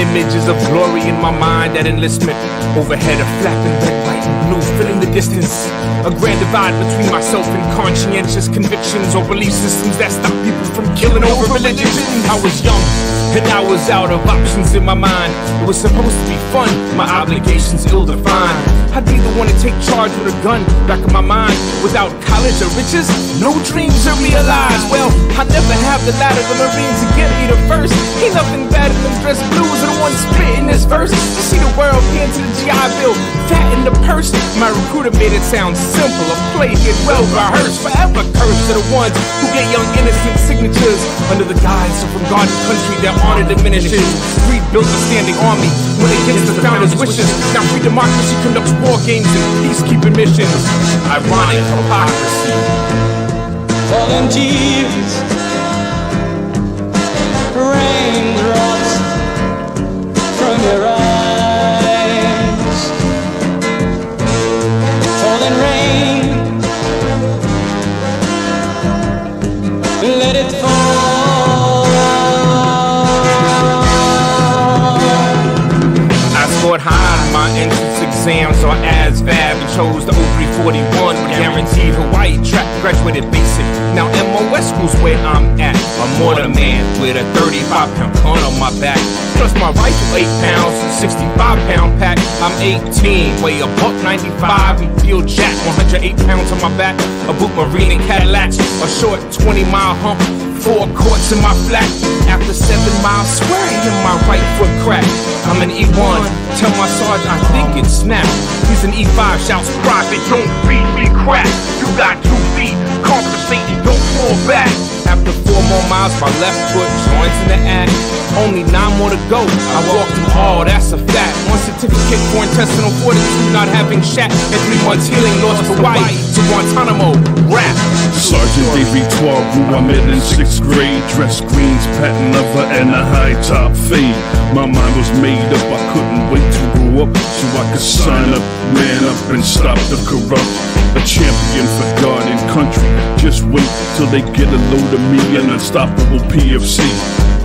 images of glory in my mind at enlistment. Overhead a flapping red, white, and blue, filling the distance. A grand divide between myself and conscientious convictions or belief systems that stop people from killing over religion. I was young, and I was out of options in my mind. It was supposed to be fun, my obligations ill-defined. I'd be the one to take charge with a gun back in my mind. Without college or riches, no dreams are realized. Well, I never have the ladder the Marines to get me to first. Ain't nothing better than dress blues and the one spitting this verse. You see the world paying to the GI Bill, fat in the purse. My recruiter made it sound simple, a play get well rehearsed. Forever cursed to the ones who get young innocent signatures under the guise of from God and country their honor diminishes. Greed built a standing army when against the founders' wishes. Now free democracy conducts war games and peacekeeping missions. Ironic hypocrisy. Fallen tears, raindrops from your eyes, falling rain, let it fall. I scored high in my entrance exams on ASVAB and chose the 0341 with guaranteed Hawaii track. Graduated basic, now MOS schools where I'm at. A mortar man with a 35-pound gun on my back. Plus my rifle 8 pounds, 65-pound pack. I'm 18, weigh a $195 and feel jack. 108 pounds on my back, a boot marine and Cadillacs. A short 20-mile hump, 4 quarts in my flat. After 7 miles, swear I hit my right foot crack. I'm an E1, tell my sergeant I think it snapped. He's an E5, shouts profit, don't feed me crap. You got 2 feet, compensate and don't fall back. After 4 more miles, my left foot joins in the act. Only 9 more to go, I walked them all, that's a fact. 1 certificate for intestinal fortitude, not having shat. And 3 months healing, lost Hawaii to Guantanamo, rap. Sergeant De Victoire, who I met in 6th grade. Dress greens, patent leather, and a high top fade. My mind was made up, I couldn't wait to grow up so I could sign up, man up, and stop the corrupt. A champion for God and country. Just wait till they get a load of me, an unstoppable PFC.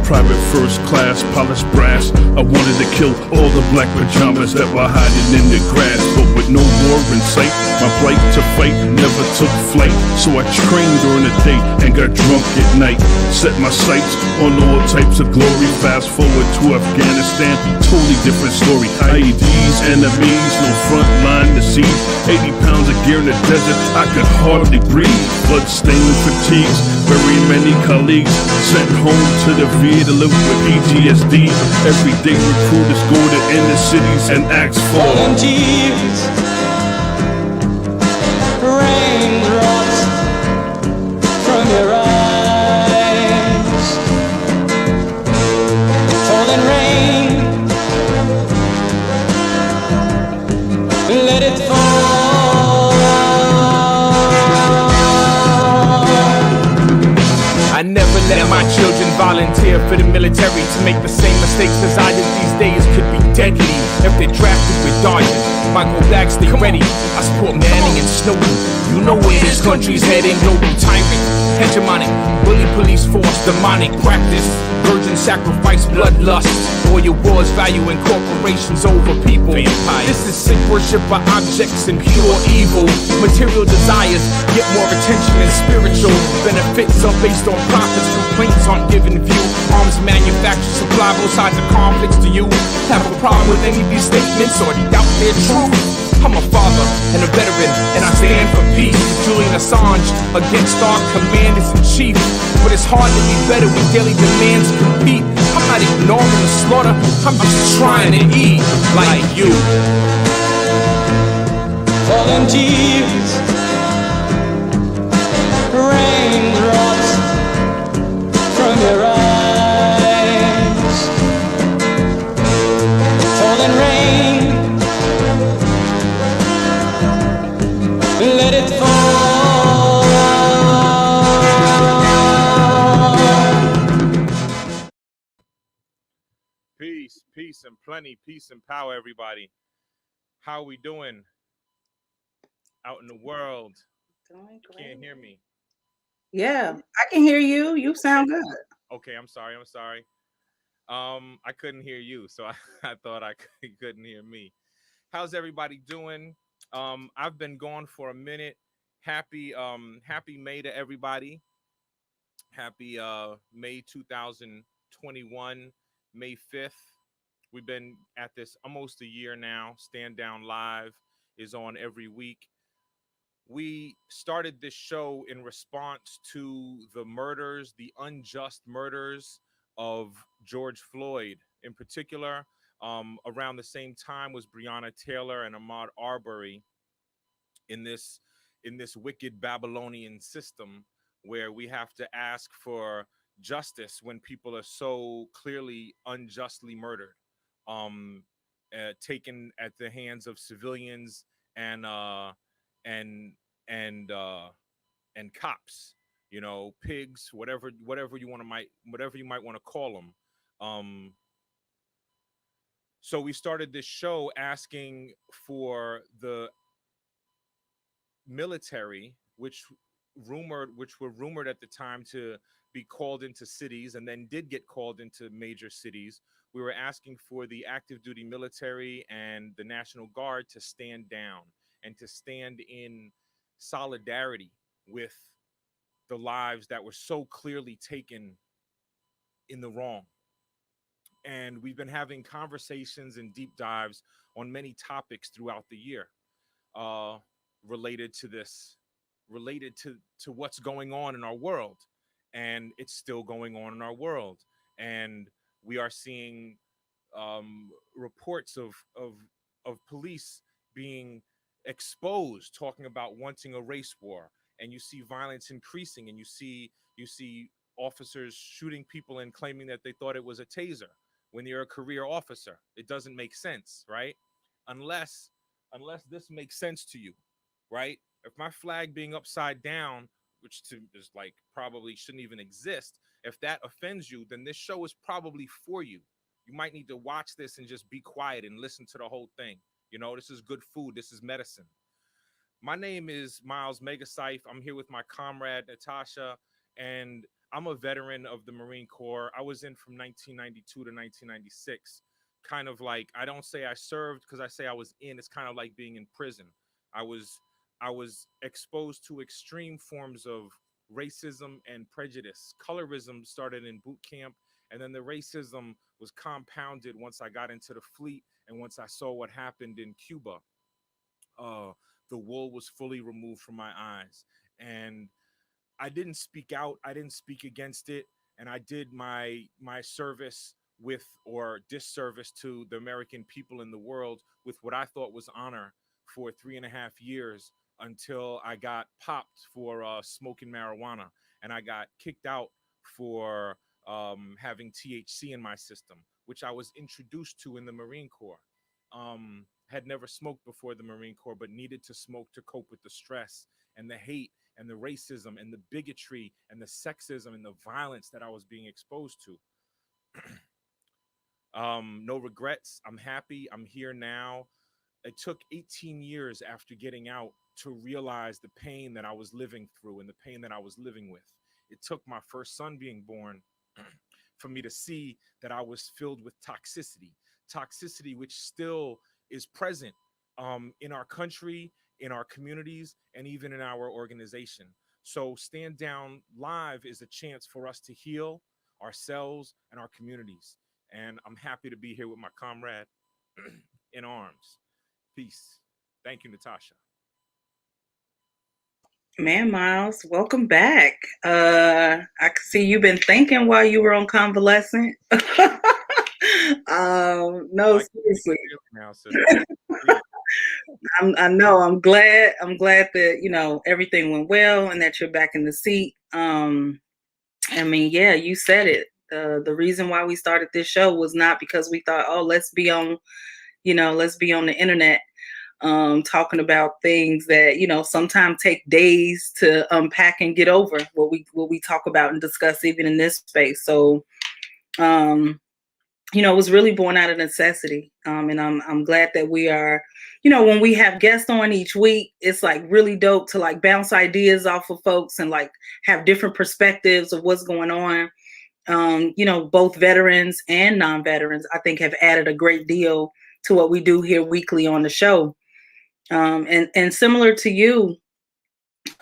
Private first class, polished brass. I wanted to kill all the black pajamas that were hiding in the grass. But with no war in sight, my plight to fight never took flight. So I trained during the day and got drunk at night. Set my sights on all types of glory. Fast forward to Afghanistan, totally different story. IEDs, enemies, no front line to see. 80 pounds of gear in the desert, I could hardly breathe. Blood-stained fatigues, very many colleagues sent home to the VA to live with PTSD. Everyday recruiters go to inner cities and ask for fallen tears, raindrops from your eyes, falling rain, let it fall. I never let my children volunteer for the military to make the same mistakes as I did these days could be deadly. If they're drafted with Dodgers, my go back, stay ready. I support Manning and Snowden. You know where this country's heading. Global tyrant, hegemonic, bully police force, demonic practice, virgin sacrifice, bloodlust. Oil wars, valuing corporations over people. This is sick worship of objects and pure evil. Material desires get more attention than spiritual. Benefits are based on profits, complaints aren't given view. Arms manufacture, supply both sides of conflicts to you. Have a problem with any of these statements or doubt their truth? I'm a father and a veteran, and I stand for peace. Julian Assange against our commanders-in-chief. But it's hard to be better when daily demands compete. I'm not ignoring the slaughter, I'm just trying to eat like you. Fallen tears, raindrops from your eyes, falling rain, let it fall. Peace and plenty, peace and power, everybody. How we doing out in the world? Doing great. Can't hear me. Yeah, I can hear you. You sound good. Okay, I'm sorry. I couldn't hear you, so I thought you couldn't hear me. How's everybody doing? I've been gone for a minute. Happy May to everybody. Happy May 2021, May 5th. We've been at this almost a year now. Stand Down Live is on every week. We started this show in response to the murders, the unjust murders of George Floyd in particular. Around the same time was Breonna Taylor and Ahmaud Arbery in this wicked Babylonian system where we have to ask for justice when people are so clearly unjustly murdered, um, taken at the hands of civilians and and and uh, and cops, pigs, whatever you might want to call them. Um, so we started this show asking for the military, which were rumored at the time to be called into cities and then did get called into major cities. We were asking for the active duty military and the National Guard to stand down and to stand in solidarity with the lives that were so clearly taken in the wrong. And we've been having conversations and deep dives on many topics throughout the year, uh, related to this, related to what's going on in our world. And it's still going on in our world. And we are seeing reports of police being exposed, talking about wanting a race war. And you see violence increasing, and you see officers shooting people and claiming that they thought it was a taser when you're a career officer. It doesn't make sense, right? Unless this makes sense to you, right? If my flag being upside down, which is like probably shouldn't even exist, if that offends you, then this show is probably for you. You might need to watch this and just be quiet and listen to the whole thing. This is good food. This is medicine. My name is Miles Megasyfe. I'm here with my comrade Natasha, and I'm a veteran of the Marine Corps. I was in from 1992 to 1996. Kind of like, I don't say I served because I say I was in. It's kind of like being in prison. I was exposed to extreme forms of racism and prejudice. Colorism started in boot camp, and then the racism was compounded once I got into the fleet and once I saw what happened in Cuba. The wool was fully removed from my eyes, and I didn't speak out. I didn't speak against it, and I did my service with, or disservice to, the American people in the world with what I thought was honor for 3.5 years, until I got popped for smoking marijuana, and I got kicked out for having THC in my system, which I was introduced to in the Marine Corps. Had never smoked before the Marine Corps, but needed to smoke to cope with the stress and the hate and the racism and the bigotry and the sexism and the violence that I was being exposed to. No regrets. I'm happy. I'm here now. It took 18 years after getting out to realize the pain that I was living through and the pain that I was living with. It took my first son being born for me to see that I was filled with toxicity, which still is present in our country, in our communities, and even in our organization. So Stand Down Live is a chance for us to heal ourselves and our communities. And I'm happy to be here with my comrade in arms. Peace. Thank you, Natasha. Man, Miles, welcome back. I can see you've been thinking while you were on convalescent. No, seriously. Now, so I know. I'm glad that everything went well and that you're back in the seat. I mean, yeah, you said it. The reason why we started this show was not because we thought, oh, let's be on the internet, talking about things that sometimes take days to unpack and get over, what we talk about and discuss even in this space. So it was really born out of necessity, and I'm glad that we are, when we have guests on each week, it's like really dope to like bounce ideas off of folks and like have different perspectives of what's going on. you know, both veterans and non-veterans, I think have added a great deal to what we do here weekly on the show. And similar to you,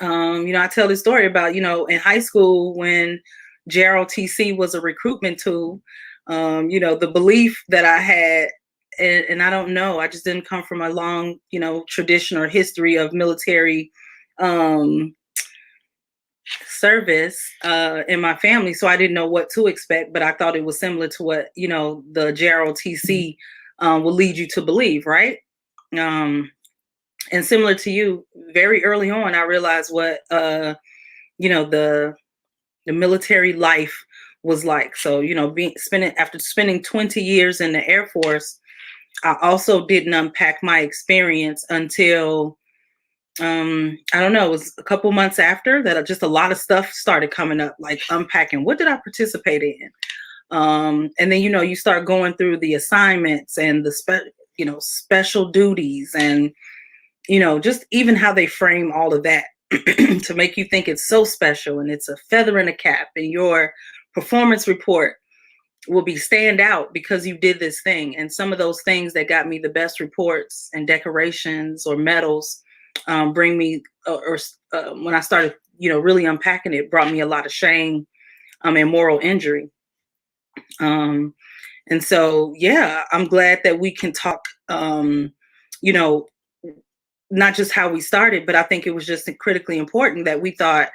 you know, I tell this story about, you know, in high school when JROTC was a recruitment tool, you know, the belief that I had, and I don't know, I just didn't come from a long, you know, tradition or history of military service in my family. So I didn't know what to expect, but I thought it was similar to what, you know, the JROTC will lead you to believe, right? And similar to you, very early on, I realized what, you know, the military life was like. So, you know, after spending 20 years in the Air Force, I also didn't unpack my experience until, I don't know, it was a couple months after that. Just a lot of stuff started coming up, like unpacking. What did I participate in? And then, you know, you start going through the assignments and the special duties, and, you know, just even how they frame all of that to make you think it's so special and it's a feather in a cap, and your performance report will be stand out because you did this thing. And some of those things that got me the best reports and decorations or medals bring me, when I started, you know, really unpacking it, brought me a lot of shame and moral injury. And so, yeah, I'm glad that we can talk, you know, not just how we started, but I think it was just critically important that we thought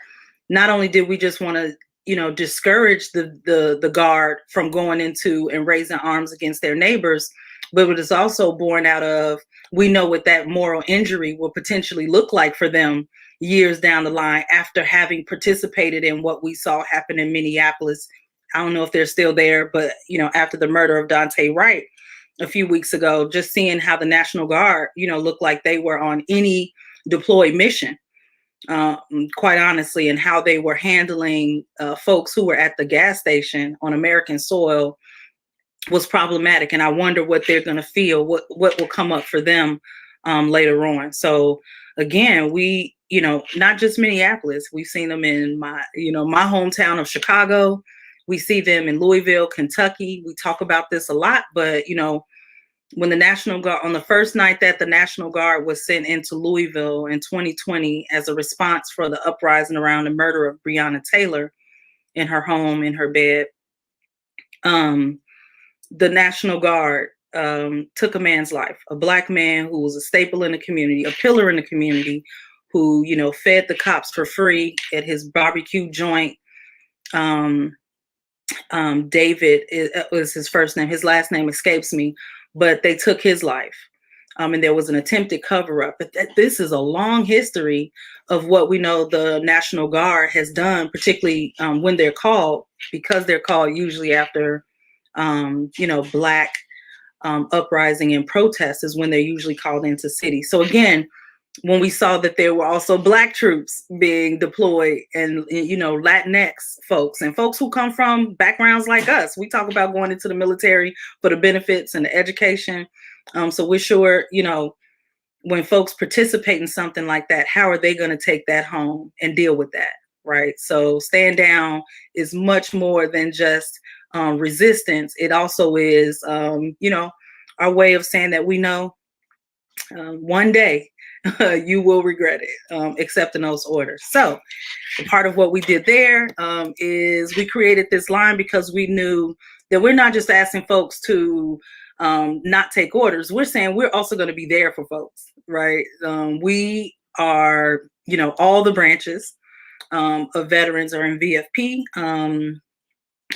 not only did we just want to, you know, discourage the Guard from going into and raising arms against their neighbors, but it was also born out of, we know what that moral injury will potentially look like for them years down the line after having participated in what we saw happen in Minneapolis. I don't know if they're still there, but, you know, after the murder of Daunte Wright a few weeks ago, just seeing how the National Guard, you know, looked like they were on any deployed mission, quite honestly, and how they were handling folks who were at the gas station on American soil was problematic. And I wonder what they're going to feel, what will come up for them later on. So again, we, you know, not just Minneapolis, we've seen them in my, you know, my hometown of Chicago. We see them in Louisville, Kentucky. We talk about this a lot, but, you know, when the National Guard, on the first night that the National Guard was sent into Louisville in 2020 as a response for the uprising around the murder of Breonna Taylor in her home, in her bed, the National Guard took a man's life, a Black man who was a staple in the community, a pillar in the community, who, you know, fed the cops for free at his barbecue joint. David was his first name. His last name escapes me, but they took his life. And there was an attempted cover up. But this is a long history of what we know the National Guard has done, particularly when they're called, because they're called usually after, you know, Black uprising and protest is when they're usually called into cities. So again, when we saw that there were also Black troops being deployed, and, you know, Latinx folks and folks who come from backgrounds like us, we talk about going into the military for the benefits and the education. So we're sure, you know, when folks participate in something like that, how are they going to take that home and deal with that? Right. So stand down is much more than just resistance. It also is, you know, our way of saying that we know one day you will regret it, accepting those orders. So part of what we did there is we created this line because we knew that we're not just asking folks to not take orders. We're saying we're also going to be there for folks, right? We are, you know, all the branches of veterans are in VFP,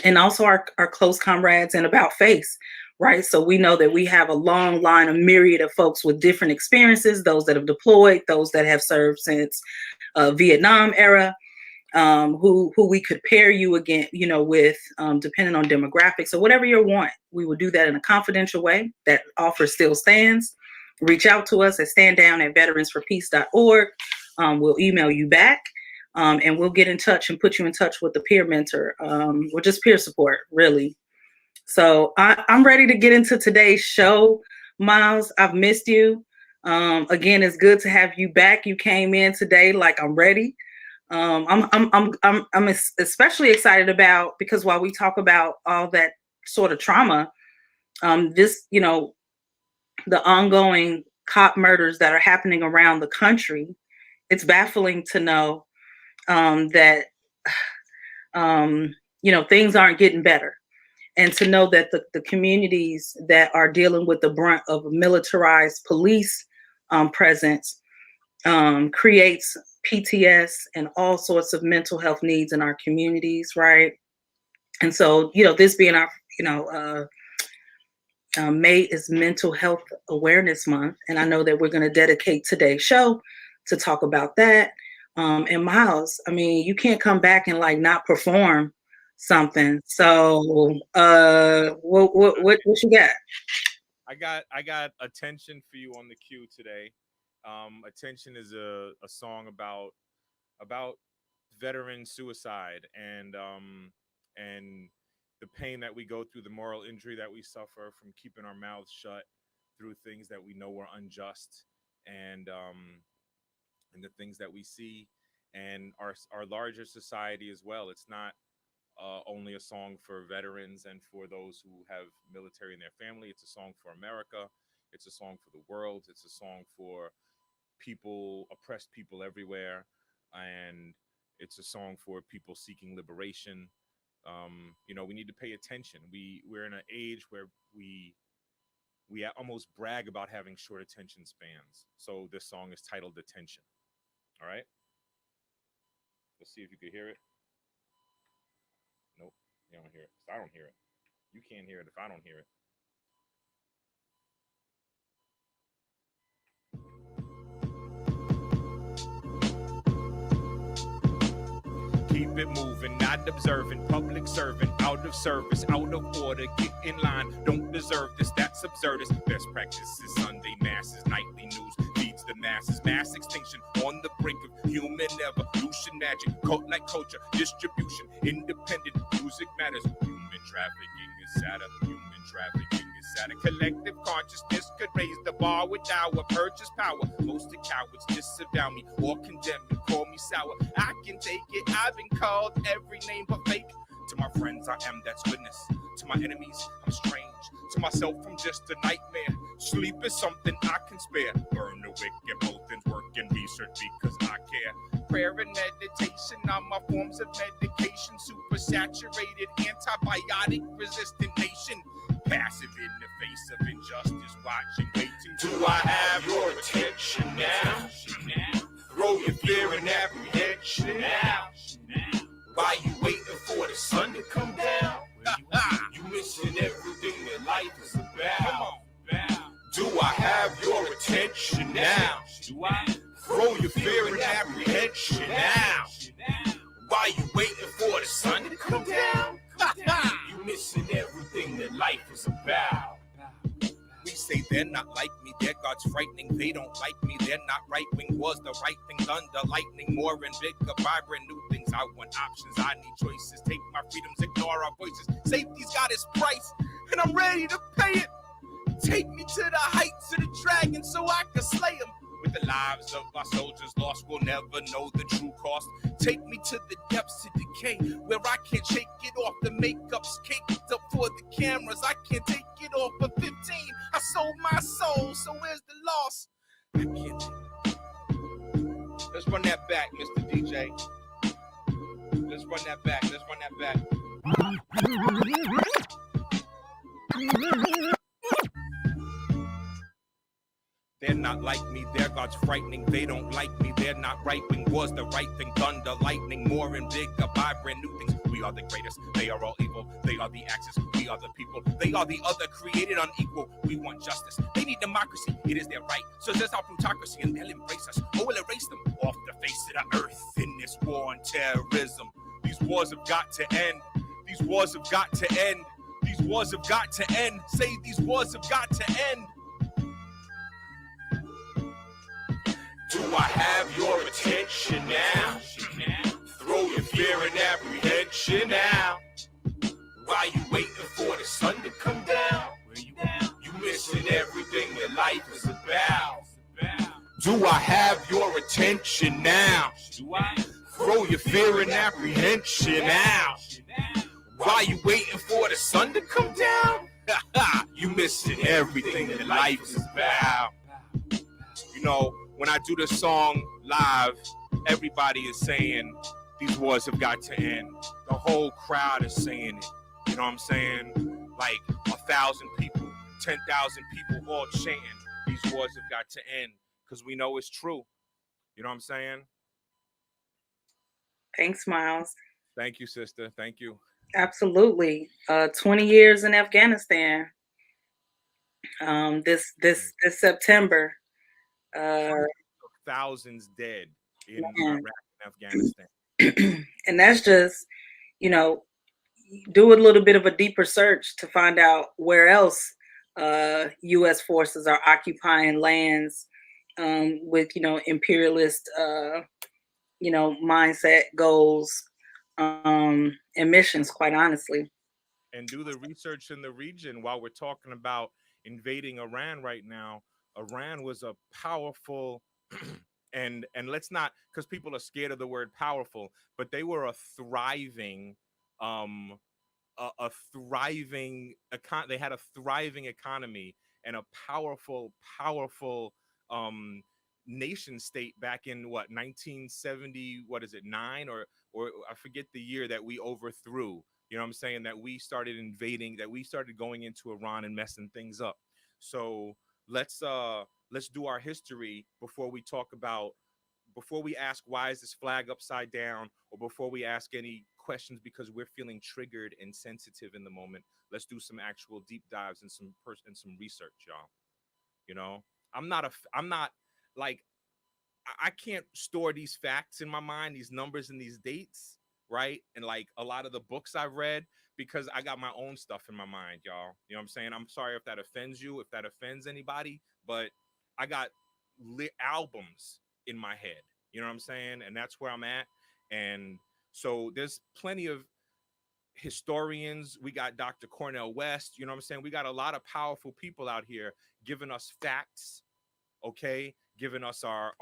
and also our close comrades in About Face. Right. So we know that we have a long line, a myriad of folks with different experiences, those that have deployed, those that have served since Vietnam era, who we could pair you again, you know, with, depending on demographics. So whatever you want, we will do that in a confidential way. That offer still stands. Reach out to us at standdown@veteransforpeace.org. We'll email you back, and we'll get in touch and put you in touch with the peer mentor, or just peer support, really. So I'm ready to get into today's show, Miles. I've missed you. Again, it's good to have you back. You came in today like I'm ready. I'm especially excited about, because while we talk about all that sort of trauma, this, you know, the ongoing cop murders that are happening around the country, it's baffling to know that you know, things aren't getting better, and to know that the communities that are dealing with the brunt of a militarized police presence creates PTS and all sorts of mental health needs in our communities, right? And so, you know, this being our, you know, May is Mental Health Awareness Month, and I know that we're going to dedicate today's show to talk about that. And Miles, I mean, you can't come back and like not perform something. So, what you got? I got Attention for you on the queue today. Attention is a song about veteran suicide and the pain that we go through, the moral injury that we suffer from keeping our mouths shut through things that we know are unjust, and the things that we see, and our larger society as well. It's not only a song for veterans and for those who have military in their family. It's a song for America. It's a song for the world. It's a song for people, oppressed people everywhere, and it's a song for people seeking liberation. You know, we need to pay attention. We're in an age where we almost brag about having short attention spans. So this song is titled Attention. All right. Let's see if you could hear it. Nope, you don't hear it. I don't hear it. You can't hear it if I don't hear it. Keep it moving, not observing, public servant, out of service, out of order, get in line, don't deserve this, that's absurdist. Best practices, Sunday masses, nightly news, feeds the masses, mass extinction, on the brink of human evolution, magic, cult like culture, distribution, independent, music matters, human trafficking is sadder, human trafficking is sadder. Collective consciousness could raise the bar with our purchase power. Most of cowards disavow me or condemn me, call me sour. I can take it, I've been called every name but fake. To my friends, I am that's witness. To my enemies, I'm strange. To myself, I'm just a nightmare. Sleep is something I can spare. Burn the wick and both ends work and research because I care. Prayer and meditation are my forms of medication. Super saturated, antibiotic resistant nation. Passive in the face of injustice, watching, waiting. Do I have your attention now? Throw your fear and apprehension now. Why you waiting for the sun to come down? You missing everything that life is about. Do I have your attention now? Throw your fear and apprehension now. Why you waiting for the sun to come down? You missing everything that life is about. We say they're not like me, their God's frightening, they don't like me, they're not right wing, was the right thing, thunder, lightning, more and bigger, vibrant new things. I want options, I need choices, take my freedoms, ignore our voices. Safety's got its price, and I'm ready to pay it. Take me to the heights of the dragon so I can slay them. With the lives of our soldiers lost, we'll never know the true cost. Take me to the depths of decay, where I can't shake it off. The makeup's caked up for the cameras, I can't take it off. But 15, I sold my soul, so where's the loss? I can't. Let's run that back, Mr. DJ. Let's run that back, let's run that back. They're not like me, their God's frightening, they don't like me, they're not right wing, was the right thing, thunder, lightning, more and bigger, vibrant new things. We are the greatest, they are all evil, they are the axis, we are the people, they are the other, created unequal. We want justice, they need democracy, it is their right, so there's our plutocracy, and they'll embrace us, or we'll erase them off the face of the earth. In this war on terrorism, these wars have got to end, these wars have got to end, these wars have got to end, say these wars have got to end. Do I have your attention now? Throw your fear and apprehension now. Why you waiting for the sun to come down? You missing everything that life is about. Do I have your attention now? Throw Throw your fear and apprehension out. While you waiting for the sun to come down, you missing everything that life is about. You know, when I do this song live, everybody is saying these wars have got to end. The whole crowd is saying it. You know what I'm saying? Like 1,000 people, 10,000 people all chanting these wars have got to end because we know it's true. You know what I'm saying? Thanks, Miles. Thank you, sister. Thank you. Absolutely. 20 years in Afghanistan. This September. Thousands dead in Iraq and Afghanistan. And that's just, you know, do a little bit of a deeper search to find out where else U.S. forces are occupying lands with, you know, imperialist, you know, mindset, goals, and missions, quite honestly. And do the research in the region. While we're talking about invading Iran right now, Iran was a powerful and let's not, because people are scared of the word powerful, but they were a thriving they had a thriving economy and a powerful nation state back in what, 1970, what is it, 9 or I forget the year that we overthrew. You know what I'm saying? That we started invading, that we started going into Iran and messing things up. So let's do our history before we ask why is this flag upside down, or before we ask any questions because we're feeling triggered and sensitive in the moment. Let's do some actual deep dives and some research, y'all. You know, I'm not like, I can't store these facts in my mind, these numbers and these dates, right? And like a lot of the books I've read, because I got my own stuff in my mind, y'all. You know what I'm saying? I'm sorry if that offends you, if that offends anybody, but I got albums in my head. You know what I'm saying? And that's where I'm at. And so there's plenty of historians. We got Dr. Cornel West. You know what I'm saying? We got a lot of powerful people out here giving us facts, okay? Giving us our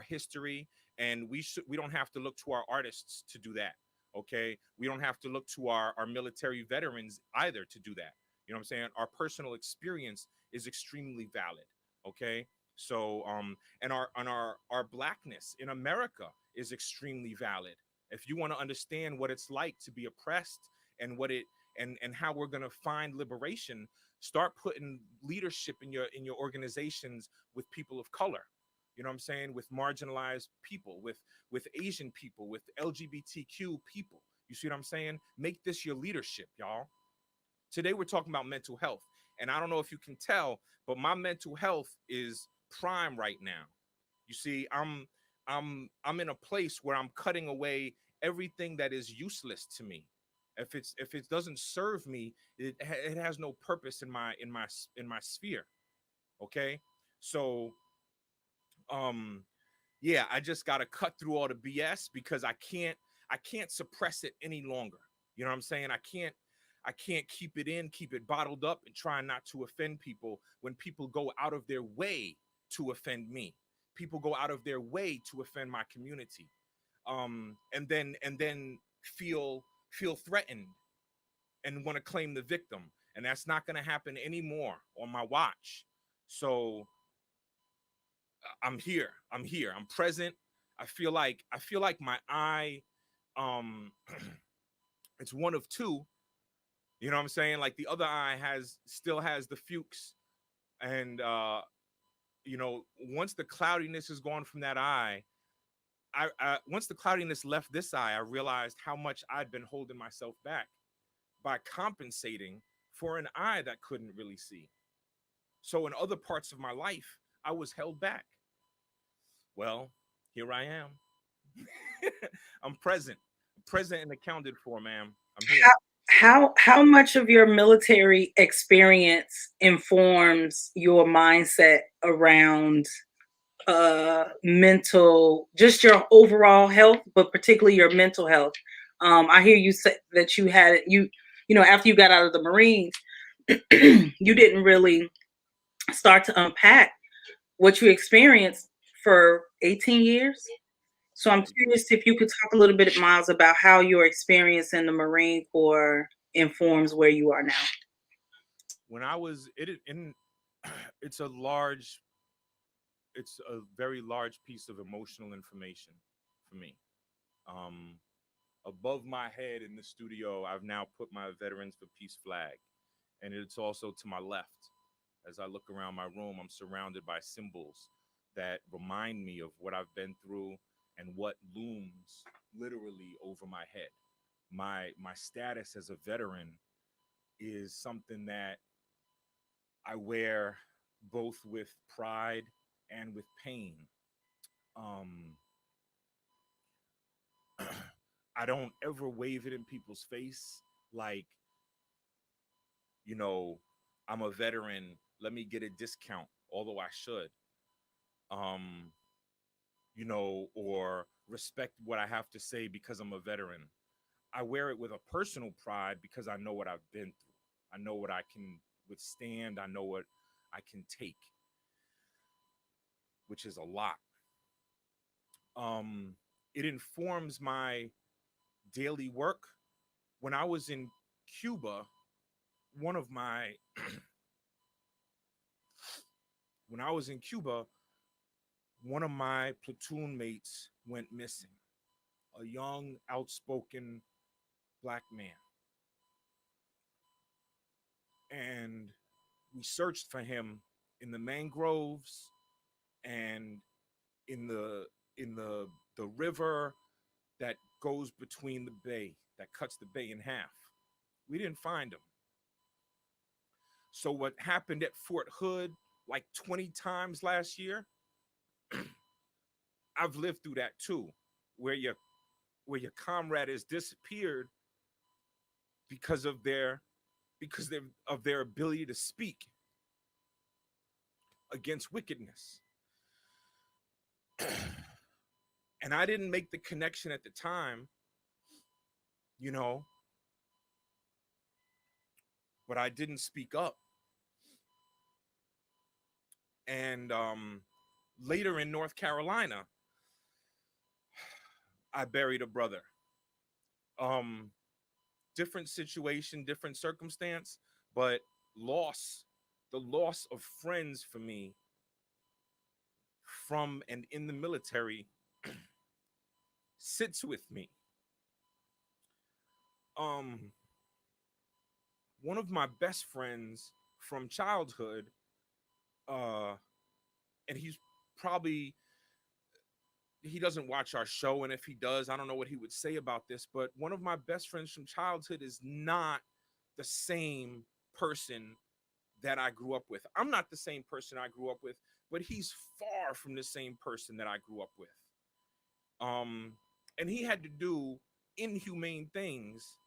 history. And we don't have to look to our artists to do that. Okay, we don't have to look to our military veterans either to do that. You know what I'm saying? Our personal experience is extremely valid. Okay, so and our blackness in America is extremely valid. If you want to understand what it's like to be oppressed and what it and how we're going to find liberation, start putting leadership in your organizations with people of color. You know what I'm saying? With marginalized people, with Asian people, with LGBTQ people. You see what I'm saying? Make this your leadership, y'all. Today we're talking about mental health. And I don't know if you can tell, but my mental health is prime right now. You see, I'm in a place where I'm cutting away everything that is useless to me. If it doesn't serve me, it has no purpose in my sphere. Okay? So yeah, I just got to cut through all the BS because I can't suppress it any longer. You know what I'm saying? I can't keep it bottled up and try not to offend people when people go out of their way to offend me. People go out of their way to offend my community. And then feel threatened and want to claim the victim. And that's not going to happen anymore on my watch. So I'm here. I'm present. I feel like my eye, it's one of two. You know what I'm saying? Like the other eye still has the Fuchs. And, you know, once the cloudiness is gone from that eye, once the cloudiness left this eye, I realized how much I'd been holding myself back by compensating for an eye that couldn't really see. So in other parts of my life, I was held back. Well, here I am. I'm present and accounted for, ma'am. I'm here. How much of your military experience informs your mindset around mental, just your overall health, but particularly your mental health? I hear you say that you had you know, after you got out of the Marines, you didn't really start to unpack what you experienced for 18 years. So I'm curious if you could talk a little bit, Miles, about how your experience in the Marine Corps informs where you are now. When I was it in, it's it's a very large piece of emotional information for me. Um, Above my head in the studio, I've now put my Veterans for Peace flag, and it's also to my left. As I look around my room, I'm surrounded by symbols that remind me of what I've been through and what looms literally over my head. My status as a veteran is something that I wear both with pride and with pain. Um, I don't ever wave it in people's face like, you know, I'm a veteran, let me get a discount, although I should. Um, or respect what I have to say because I'm a veteran. I wear it with a personal pride because I know what I've been through. I know what I can withstand. I know what I can take, which is a lot. Um, it informs my daily work. When I was in Cuba, one of my when I was in Cuba, one of my platoon mates went missing. A young, outspoken black man. And we searched for him in the mangroves and in the river that goes between the bay, that cuts the bay in half. We didn't find him. So what happened at Fort Hood like 20 times last year, I've lived through that too, where your comrade has disappeared because of their ability to speak against wickedness. And I didn't make the connection at the time, you know, but I didn't speak up. And later in North Carolina, I buried a brother. Um, Different situation, different circumstance, but the loss of friends for me from and in the military sits with me. Um, One of my best friends from childhood, uh, and probably he doesn't watch our show, and if he does, I don't know what he would say about this, but one of my best friends from childhood is not the same person that I grew up with. I'm not the same person I grew up with, but he's far from the same person that I grew up with. Um, and he had to do inhumane things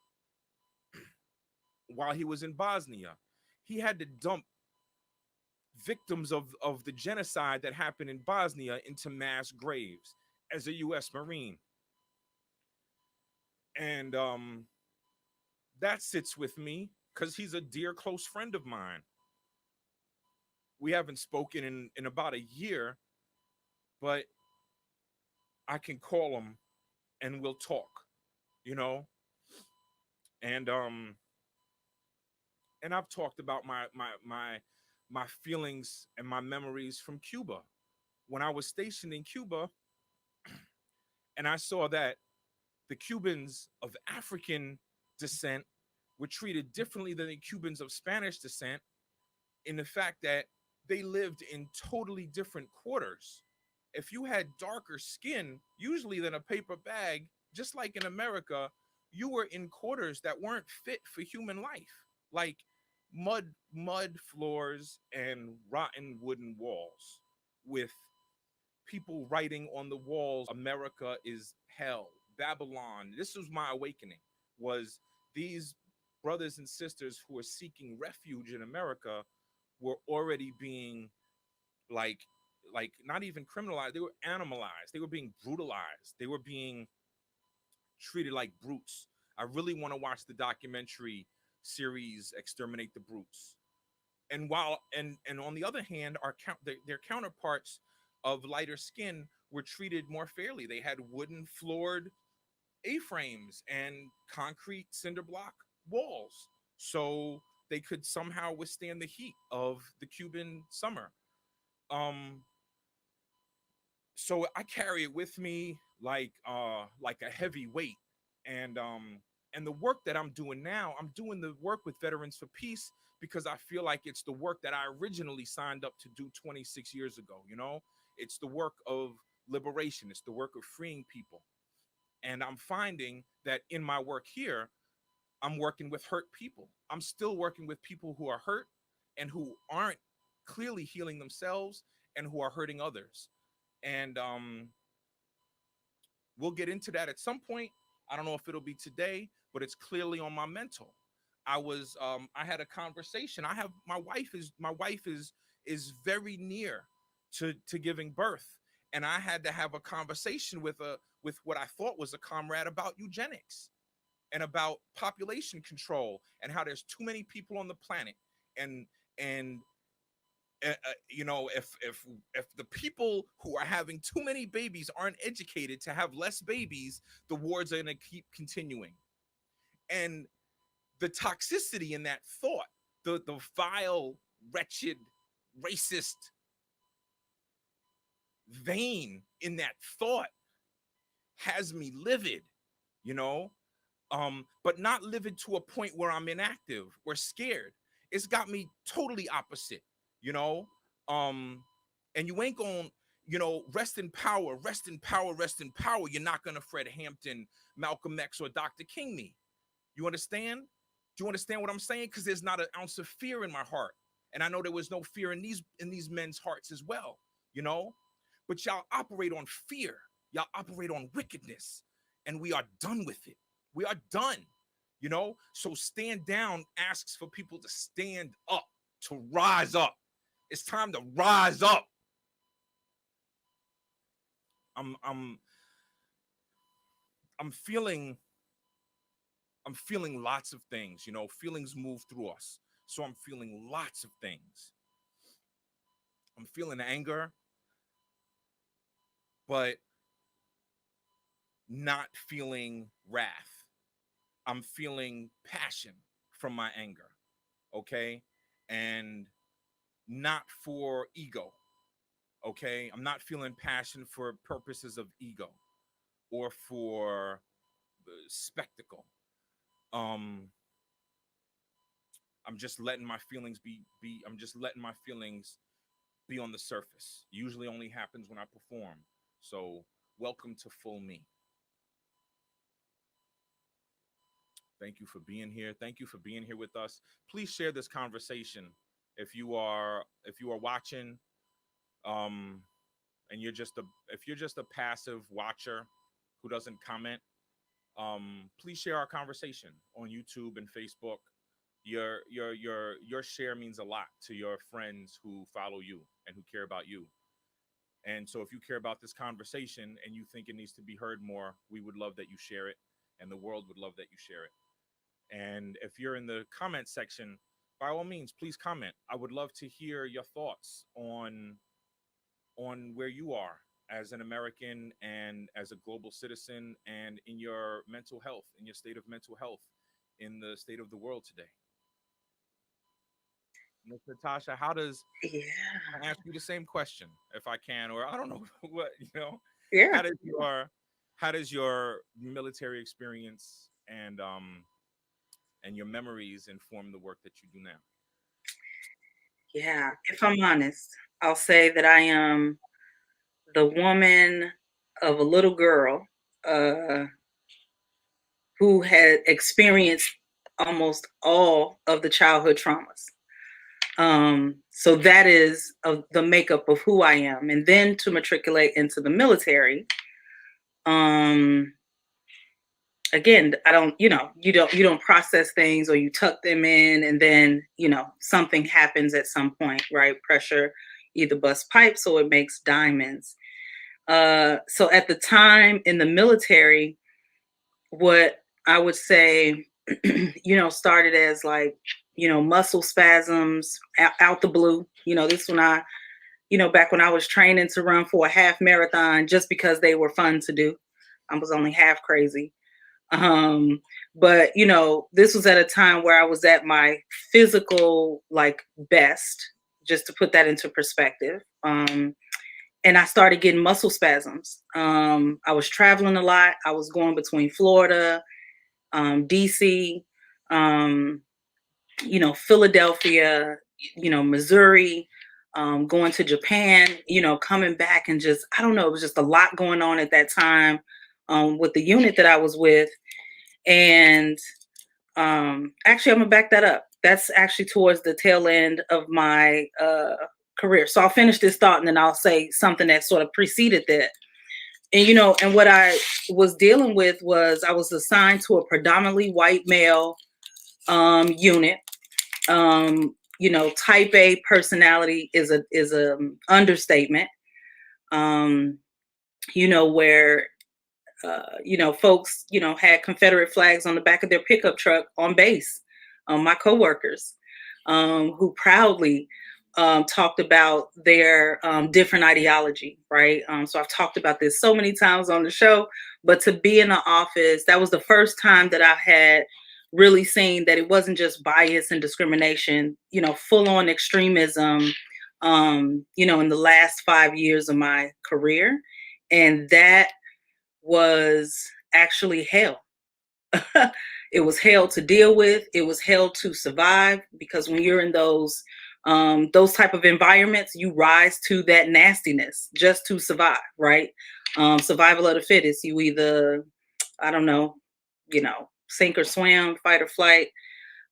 while he was in Bosnia. He had to dump victims of the genocide that happened in Bosnia into mass graves as a U.S. Marine. And that sits with me because he's a dear close friend of mine. We haven't spoken in about a year, but I can call him and we'll talk, you know? And and I've talked about my feelings and my memories from Cuba. When I was stationed in Cuba and I saw that the Cubans of African descent were treated differently than the Cubans of Spanish descent, in the fact that they lived in totally different quarters. If you had darker skin, usually than a paper bag, just like in America, you were in quarters that weren't fit for human life, like mud floors and rotten wooden walls with people writing on the walls, America is hell, Babylon. This was my awakening, was these brothers and sisters who are seeking refuge in America were already being like not even criminalized, they were animalized, they were being brutalized, they were being treated like brutes. I really want to watch the documentary series Exterminate the Brutes. And while and on the other hand, their counterparts of lighter skin were treated more fairly. They had wooden floored A-frames and concrete cinder block walls, so they could somehow withstand the heat of the Cuban summer. Um, so I carry it with me like a heavy weight. And the work that I'm doing now, I'm doing the work with Veterans for Peace because I feel like it's the work that I originally signed up to do 26 years ago, you know? It's the work of liberation, it's the work of freeing people. And I'm finding that in my work here, I'm working with hurt people. I'm still working with people who are hurt and who aren't clearly healing themselves and who are hurting others. And we'll get into that at some point. I don't know if it'll be today, but it's clearly on my mental. I had a conversation. My wife is very near to giving birth, and I had to have a conversation with what I thought was a comrade about eugenics and about population control and how there's too many people on the planet. And you know, if the people who are having too many babies aren't educated to have less babies, the wars are going to keep continuing. And the toxicity in that thought, the vile, wretched, racist vein in that thought has me livid, you know, but not livid to a point where I'm inactive or scared. It's got me totally opposite, you know. And you ain't gonna, you know, rest in power, rest in power, rest in power. You're not gonna Fred Hampton, Malcolm X, or Dr. King me. You understand? Do you understand what I'm saying? Because there's not an ounce of fear in my heart, and I know there was no fear in these men's hearts as well, you know. But y'all operate on fear. Y'all operate on wickedness, and we are done with it. We are done, you know. So Stand Down asks for people to stand up, to rise up. It's time to rise up. I'm feeling lots of things, you know. Feelings move through us. So I'm feeling lots of things. I'm feeling anger, but not feeling wrath. I'm feeling passion from my anger, okay? And not for ego, okay? I'm not feeling passion for purposes of ego or for spectacle. I'm just letting my feelings I'm just letting my feelings be on the surface. Usually only happens when I perform. So welcome to Full Me. Thank you for being here. Thank you for being here with us. Please share this conversation. If you are watching, and if you're just a passive watcher who doesn't comment, please share our conversation on YouTube and Facebook. Your share means a lot to your friends who follow you and who care about you. And so if you care about this conversation and you think it needs to be heard more, we would love that you share it, and the world would love that you share it. And if you're in the comment section, by all means, please comment. I would love to hear your thoughts on where you are as an American and as a global citizen, and in your mental health, in your state of mental health, in the state of the world today. Ms. Natasha, I ask you the same question if I can, or I don't know what, you know. Yeah. How does your military experience and your memories inform the work that you do now? Yeah, if I'm honest, I'll say that I am the woman of a little girl who had experienced almost all of the childhood traumas. So that is the makeup of who I am. And then to matriculate into the military, again, you don't process things, or you tuck them in, and then, you know, something happens at some point, right? Pressure either busts pipes or it makes diamonds. So at the time in the military, what I would say, you know, started as like, you know, muscle spasms out the blue. You know, this when I, back when I was training to run for a half marathon just because they were fun to do. I was only half crazy. But this was at a time where I was at my physical like best, just to put that into perspective. And I started getting muscle spasms. I was traveling a lot. I was going between Florida, DC, Philadelphia, Missouri, going to Japan, coming back, and just, I don't know, it was just a lot going on at that time with the unit that I was with. And actually, I'm gonna back that up. That's actually towards the tail end of my career. So I'll finish this thought and then I'll say something that sort of preceded that. And what I was dealing with was I was assigned to a predominantly white male unit. Type A personality is a understatement. Where folks, had Confederate flags on the back of their pickup truck on base. My coworkers, who proudly talked about their different ideology, right? So I've talked about this so many times on the show, but to be in the office, that was the first time that I had really seen that it wasn't just bias and discrimination, full on extremism, in the last 5 years of my career. And that was actually hell. It was hell to deal with. It was hell to survive, because when you're in those type of environments, you rise to that nastiness just to survive, right? Survival of the fittest. You either, I don't know, sink or swim, fight or flight.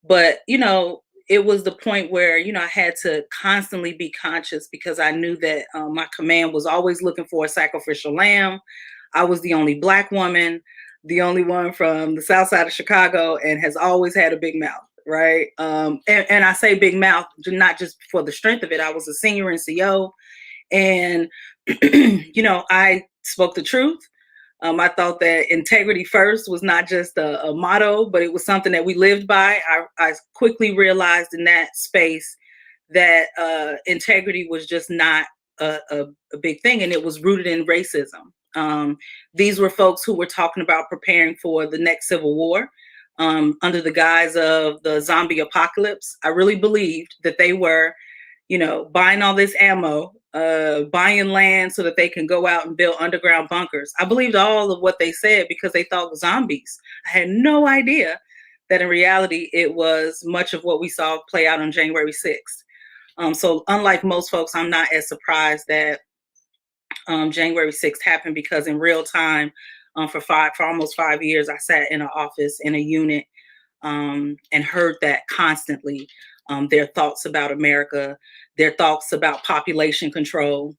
But, it was the point where, I had to constantly be conscious, because I knew that my command was always looking for a sacrificial lamb. I was the only Black woman, the only one from the South Side of Chicago, and has always had a big mouth, right? And I say big mouth, not just for the strength of it. I was a senior NCO, and, I spoke the truth. I thought that integrity first was not just a motto, but it was something that we lived by. I quickly realized in that space that integrity was just not a big thing, and it was rooted in racism. These were folks who were talking about preparing for the next civil war under the guise of the zombie apocalypse. I really believed that they were, buying all this ammo, buying land so that they can go out and build underground bunkers. I believed all of what they said because they thought was zombies. I had no idea that in reality, it was much of what we saw play out on January 6th. So unlike most folks, I'm not as surprised that January 6th happened, because in real time, for almost 5 years, I sat in an office in a unit and heard that constantly. Their thoughts about America, their thoughts about population control.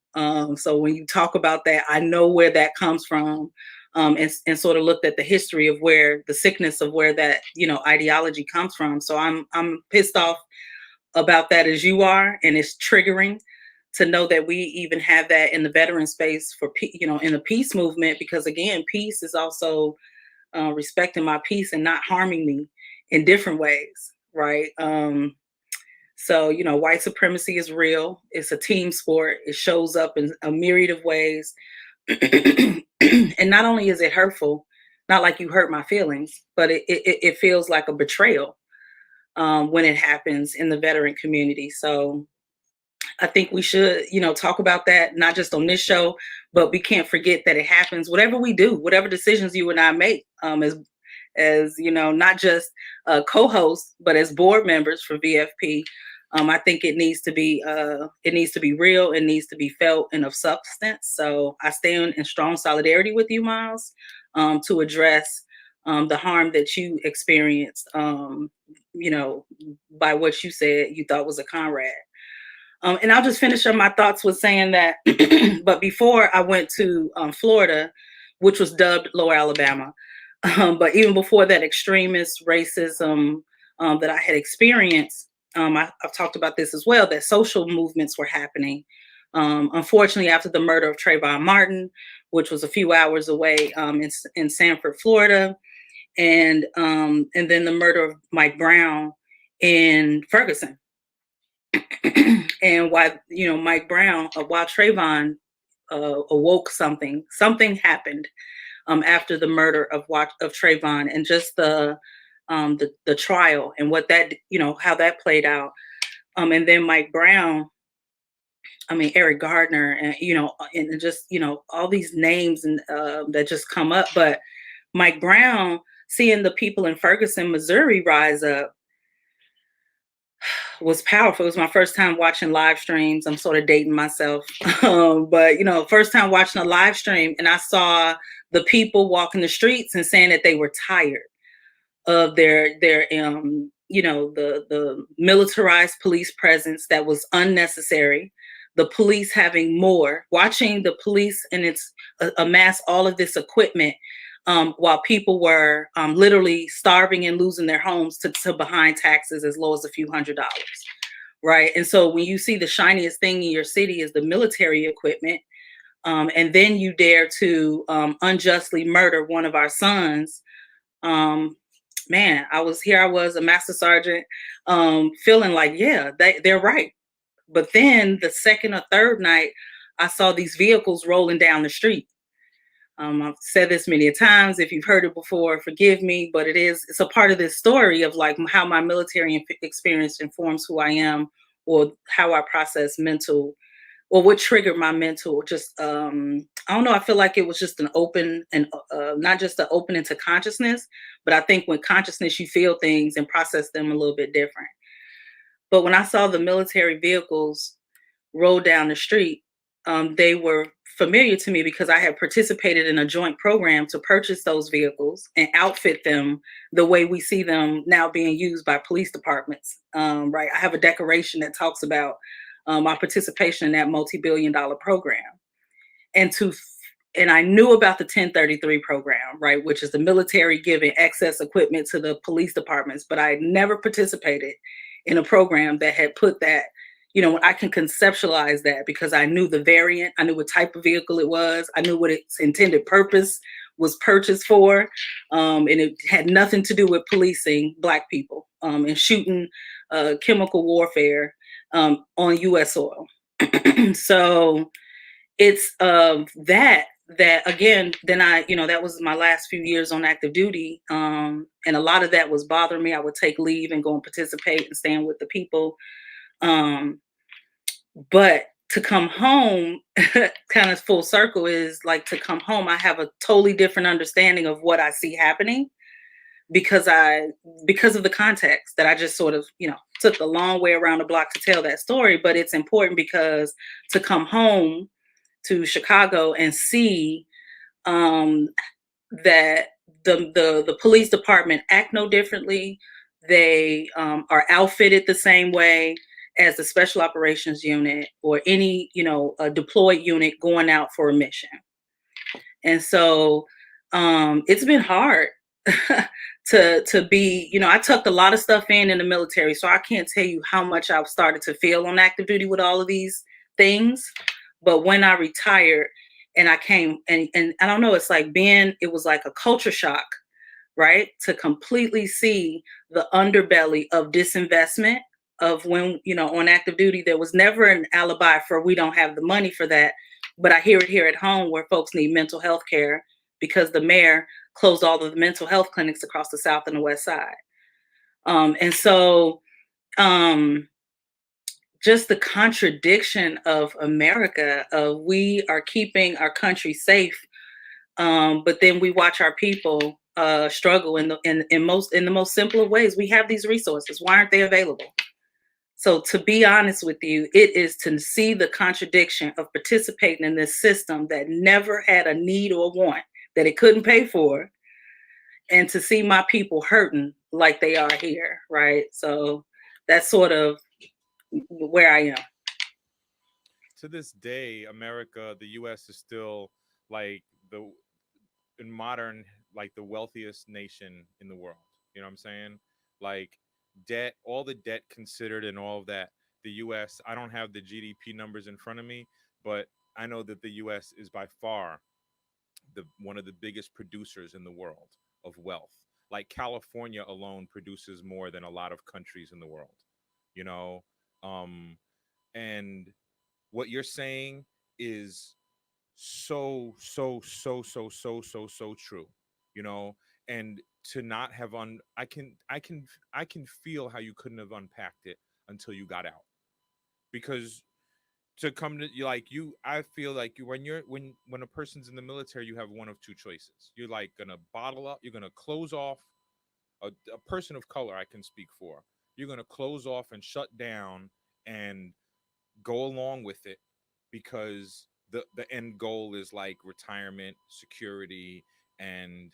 So when you talk about that, I know where that comes from, and sort of looked at the history of where the sickness of where that ideology comes from. So I'm pissed off about that as you are, and it's triggering to know that we even have that in the veteran space for, in the peace movement, because again, peace is also respecting my peace and not harming me in different ways, right? So, white supremacy is real. It's a team sport. It shows up in a myriad of ways. And not only is it hurtful, not like you hurt my feelings, but it feels like a betrayal when it happens in the veteran community. So I think we should, talk about that, not just on this show, but we can't forget that it happens. Whatever we do, whatever decisions you and I make, as not just co-hosts, but as board members for VFP, I think it needs to be real. It needs to be felt and of substance. So I stand in strong solidarity with you, Miles, to address the harm that you experienced, by what you said you thought was a comrade. And I'll just finish up my thoughts with saying that, but before I went to Florida, which was dubbed Lower Alabama, but even before that extremist racism that I had experienced, I've talked about this as well, that social movements were happening. Unfortunately, after the murder of Trayvon Martin, which was a few hours away in Sanford, Florida, and then the murder of Mike Brown in Ferguson. And why, Mike Brown, while Trayvon awoke something happened after the murder of Trayvon, and just the trial and what that, how that played out. And then Mike Brown, I mean, Eric Gardner, and and just all these names and that just come up. But Mike Brown, seeing the people in Ferguson, Missouri rise up was powerful. It was my first time watching live streams. I'm sort of dating myself. But first time watching a live stream, and I saw the people walking the streets and saying that they were tired of the militarized police presence that was unnecessary, the police having more, watching the police and its amass all of this equipment, while people were literally starving and losing their homes to behind taxes as low as a few $100s, right? And so when you see the shiniest thing in your city is the military equipment, and then you dare to unjustly murder one of our sons, man, I was a master sergeant, feeling like, yeah, they're right. But then the second or third night, I saw these vehicles rolling down the street. I've said this many times. If you've heard it before, forgive me, but it's a part of this story of like how my military experience informs who I am, or how I process mental, or what triggered my mental. Just I don't know. I feel like it was just an open, and not just an opening to consciousness, but I think with consciousness you feel things and process them a little bit different. But when I saw the military vehicles roll down the street, they were familiar to me because I had participated in a joint program to purchase those vehicles and outfit them the way we see them now being used by police departments. Right, I have a decoration that talks about my participation in that multi-billion-dollar program, and I knew about the 1033 program, right, which is the military giving excess equipment to the police departments, but I had never participated in a program that had put that. I can conceptualize that because I knew the variant, I knew what type of vehicle it was, I knew what its intended purpose was purchased for, and it had nothing to do with policing Black people and shooting chemical warfare on U.S. soil. So it's that again, then that was my last few years on active duty, and a lot of that was bothering me. I would take leave and go and participate and stand with the people. But to come home, kind of full circle, is like to come home, I have a totally different understanding of what I see happening because of the context that I just sort of, took the long way around the block to tell that story. But it's important because to come home to Chicago and see that the police department act no differently. They are outfitted the same way as the special operations unit or any, a deployed unit going out for a mission. And so it's been hard to be, I tucked a lot of stuff in the military. So I can't tell you how much I've started to feel on active duty with all of these things. But when I retired and I came and I don't know, it's like it was like a culture shock, right? To completely see the underbelly of disinvestment of when, on active duty, there was never an alibi for we don't have the money for that. But I hear it here at home where folks need mental health care because the mayor closed all of the mental health clinics across the South and the West Side. And so just the contradiction of America, of we are keeping our country safe, but then we watch our people struggle in the most simple of ways. We have these resources. Why aren't they available? So to be honest with you, it is to see the contradiction of participating in this system that never had a need or want that it couldn't pay for, and to see my people hurting like they are here, right? So that's sort of where I am. To this day, America, the U.S. is still like in modern, like the wealthiest nation in the world. You know what I'm saying? Like debt, all the debt considered and all of that, the US, I don't have the GDP numbers in front of me, but I know that the US is by far the one of the biggest producers in the world of wealth. Like California alone produces more than a lot of countries in the world. You know, And what you're saying is so true, you know. And to not have I can feel how you couldn't have unpacked it until you got out, because to come to you, like, you I feel like you when a person's in the military, you have one of two choices. You're like gonna bottle up, you're gonna close off. A person of color, I can speak for, you're gonna close off and shut down and go along with it, because the end goal is like retirement, security, and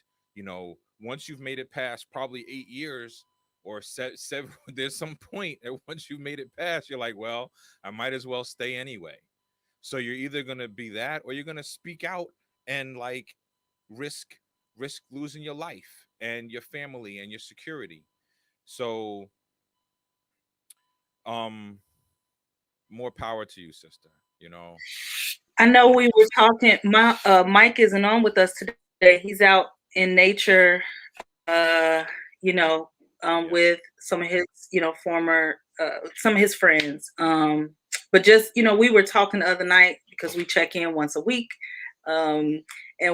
once you've made it past probably 8 years or seven, there's some point that once you've made it past, you're like, well, I might as well stay anyway. So you're either gonna be that, or you're gonna speak out and like risk losing your life and your family and your security. So um more power to you, sister. I know we were talking. Mike isn't on with us today. He's out in nature, uh, you know, Yeah. with some of his, former, some of his friends. But just, we were talking the other night because we check in once a week. And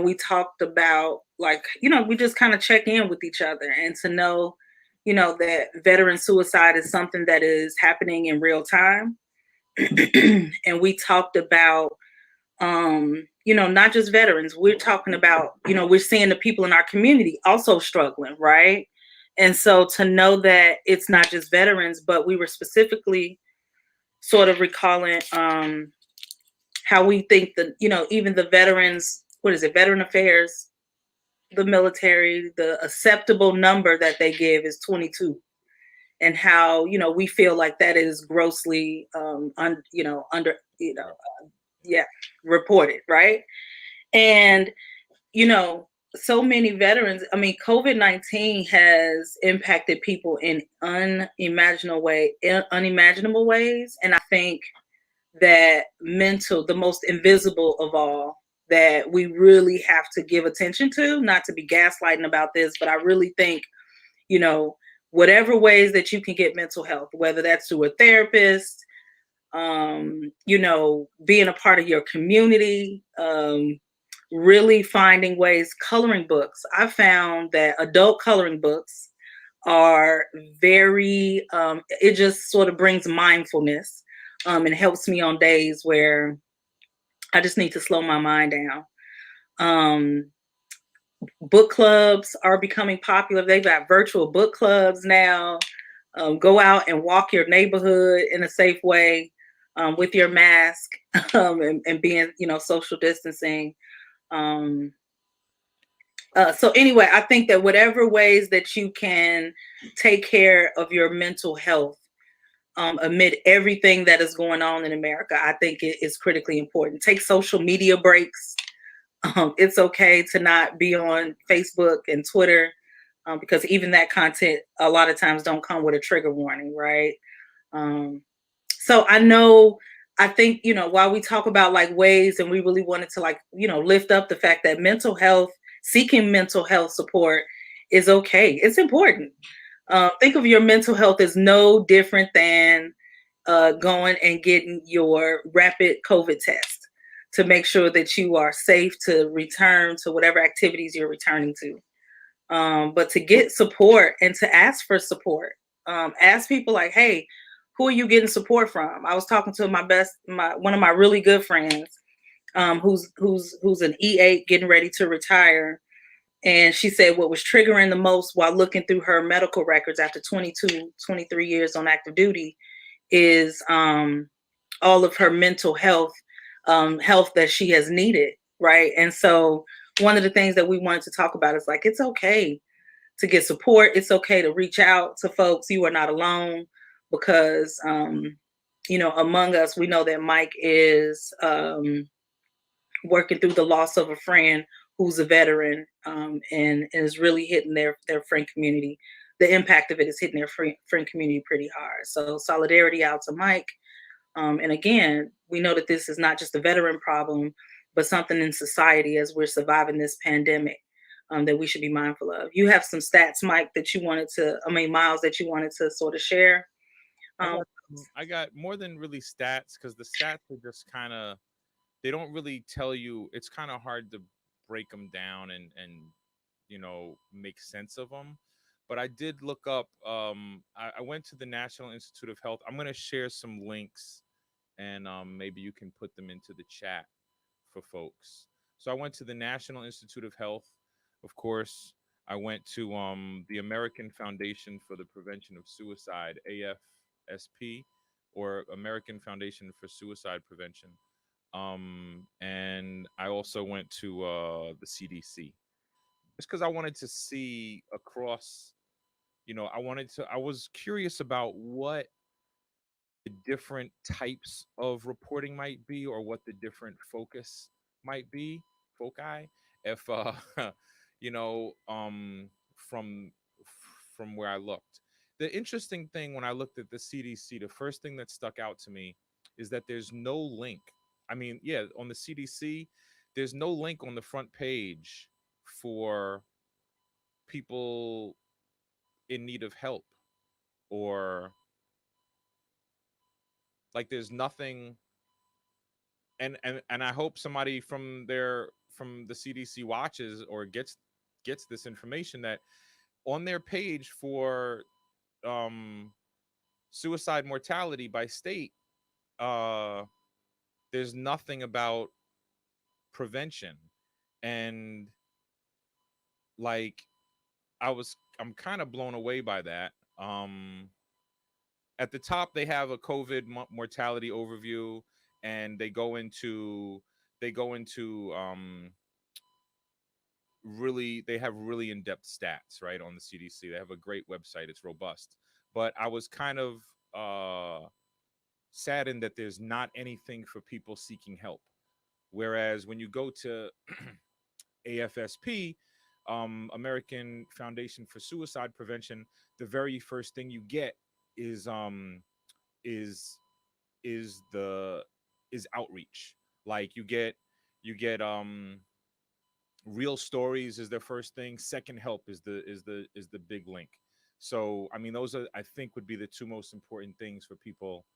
we talked about, like, we just kind of check in with each other, and to know, that veteran suicide is something that is happening in real time. And we talked about, not just veterans. We're talking about, we're seeing the people in our community also struggling, right? And so to know that it's not just veterans, but we were specifically sort of recalling how we think that, even the veterans, what is it, Veteran Affairs, the military, the acceptable number that they give is 22. And how, we feel like that is grossly, under, reported, right? And, so many veterans, I mean, COVID-19 has impacted people in unimaginable ways. And I think that the most invisible of all, that we really have to give attention to, not to be gaslighting about this, but I really think, whatever ways that you can get mental health, whether that's through a therapist, being a part of your community, really finding ways, coloring books. I found that adult coloring books are very, it just sort of brings mindfulness, and helps me on days where I just need to slow my mind down. Book clubs are becoming popular. They've got virtual book clubs now. Go out and walk your neighborhood in a safe way, with your mask, and being, social distancing. So anyway, I think that whatever ways that you can take care of your mental health, amid everything that is going on in America, I think it is critically important. Take social media breaks. It's okay to not be on Facebook and Twitter, because even that content a lot of times don't come with a trigger warning, right? So I think, while we talk about like ways, and we really wanted to, like, lift up the fact that seeking mental health support is okay. It's important. Think of your mental health as no different than going and getting your rapid COVID test to make sure that you are safe to return to whatever activities you're returning to. But to get support and to ask for support, ask people like, hey, who are you getting support from? I was talking to one of my really good friends, who's an E8 getting ready to retire. And she said what was triggering the most while looking through her medical records after 22, 23 years on active duty is all of her mental health that she has needed, right? And so one of the things that we wanted to talk about is, like, it's okay to get support. It's okay to reach out to folks. You are not alone, because, among us, we know that Mike is working through the loss of a friend who's a veteran, and is really hitting their friend community. The impact of it is hitting their friend community pretty hard. So solidarity out to Mike. And again, we know that this is not just a veteran problem, but something in society as we're surviving this pandemic, that we should be mindful of. You have some stats, Mike, Miles, that you wanted to sort of share. I got more than really stats, because the stats are just kind of, they don't really tell you. It's kind of hard to break them down and make sense of them. But I did look up. I went to the National Institute of Health. I'm gonna share some links, and maybe you can put them into the chat for folks. So I went to the National Institute of Health, of course. I went to the American Foundation for the Prevention of Suicide, AFSP, or American Foundation for Suicide Prevention. And I also went to the CDC, just because I wanted to see across. I was curious about what the different types of reporting might be, or what the different focus might be, foci, if you know from where I looked. The interesting thing when I looked at the CDC, the first thing that stuck out to me is that there's no link. I mean, yeah, on the CDC, there's no link on the front page for people in need of help, or like there's nothing. And I hope somebody from the CDC watches or gets this information, that on their page for suicide mortality by state, there's nothing about prevention. And like, I'm kind of blown away by that. At the top they have a COVID mortality overview, and they go into really, they have really in-depth stats, right, on the CDC. They have a great website, it's robust. But I was kind of saddened that there's not anything for people seeking help. Whereas when you go to AFSP, American Foundation for Suicide Prevention, the very first thing you get is outreach. Like you get real stories is their first thing. Second help is the big link. So I mean, those are, I think, would be the two most important things for people,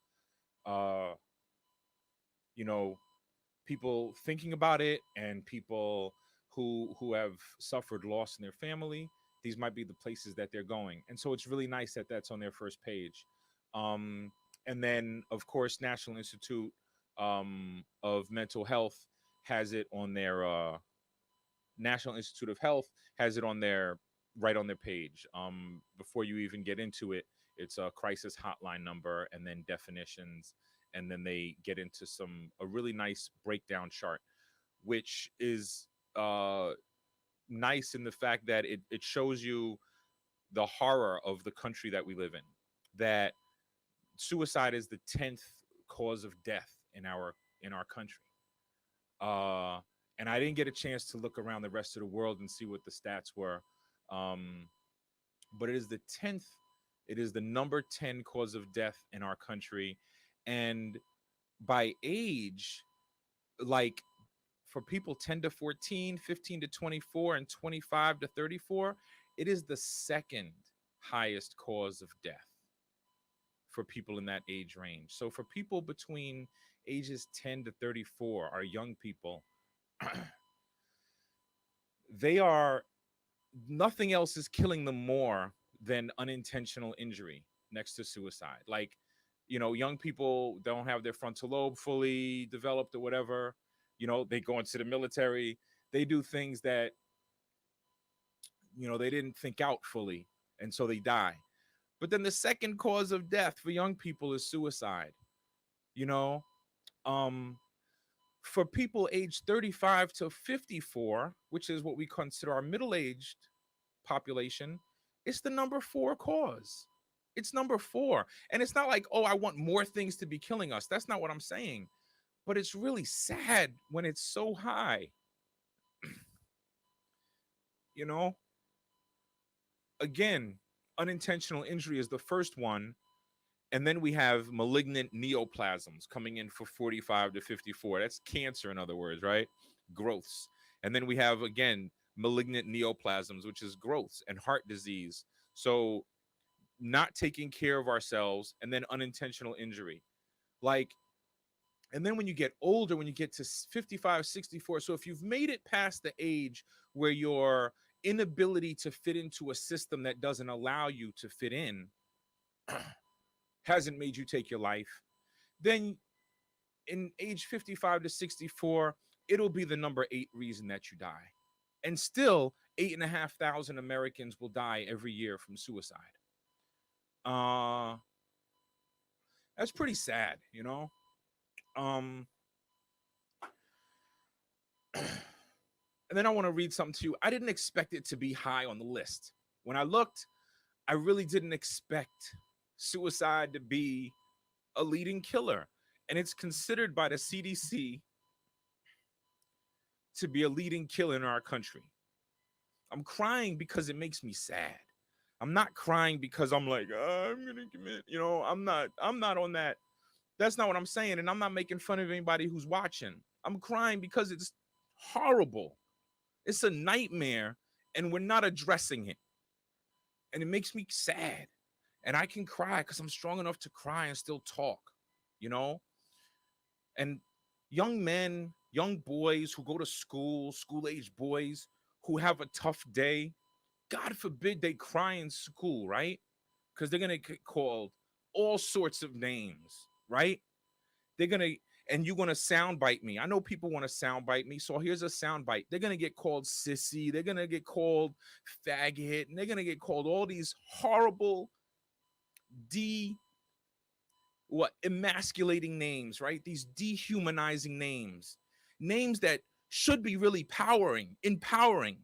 people thinking about it, and people who have suffered loss in their family. These might be the places that they're going. And so it's really nice that that's on their first page. And then of course, National Institute of Mental Health has it on their National Institute of Health has it on their, right on their page. Before you even get into it, it's a crisis hotline number, and then definitions, and then they get into a really nice breakdown chart, which is nice in the fact that it shows you the horror of the country that we live in. That suicide is the 10th cause of death in our country. And I didn't get a chance to look around the rest of the world and see what the stats were. But it is the 10th, it is the number 10 cause of death in our country. And by age, like for people 10 to 14, 15 to 24, and 25 to 34, it is the second highest cause of death for people in that age range. So for people between ages 10 to 34, our young people, they are, nothing else is killing them more than unintentional injury next to suicide. Like, young people don't have their frontal lobe fully developed or whatever. They go into the military, they do things that, they didn't think out fully, and so they die. But then the second cause of death for young people is suicide. For people aged 35 to 54, which is what we consider our middle-aged population, it's the number 4 cause. It's number 4. And it's not like, oh, I want more things to be killing us. That's not what I'm saying. But it's really sad when it's so high. Again, unintentional injury is the first one. And then we have malignant neoplasms coming in for 45 to 54. That's cancer, in other words, right? Growths. And then we have, again, malignant neoplasms, which is growths, and heart disease. So not taking care of ourselves, and then unintentional injury. Like, and then when you get older, when you get to 55, 64, so if you've made it past the age where your inability to fit into a system that doesn't allow you to fit in hasn't made you take your life, then in age 55 to 64, it'll be the number 8 reason that you die. And still, 8,500 Americans will die every year from suicide. That's pretty sad, you know? And then I want to read something to you. I didn't expect it to be high on the list. When I looked, I really didn't expect suicide to be a leading killer. And it's considered by the CDC to be a leading killer in our country. I'm crying because it makes me sad. I'm not crying because I'm like, I'm going to commit, you know, I'm not on that. That's not what I'm saying. And I'm not making fun of anybody who's watching. I'm crying because it's horrible. It's a nightmare and we're not addressing it. And it makes me sad. And I can cry because I'm strong enough to cry and still talk, you know? And young men, young boys who go to school-age boys who have a tough day, God forbid they cry in school, right? Because they're going to get called all sorts of names, right? They're going to, and you're going to soundbite me. I know people want to soundbite me, so here's a soundbite. They're going to get called sissy. They're going to get called faggot. And they're going to get called all these horrible, emasculating names, right? These dehumanizing names that should be really empowering,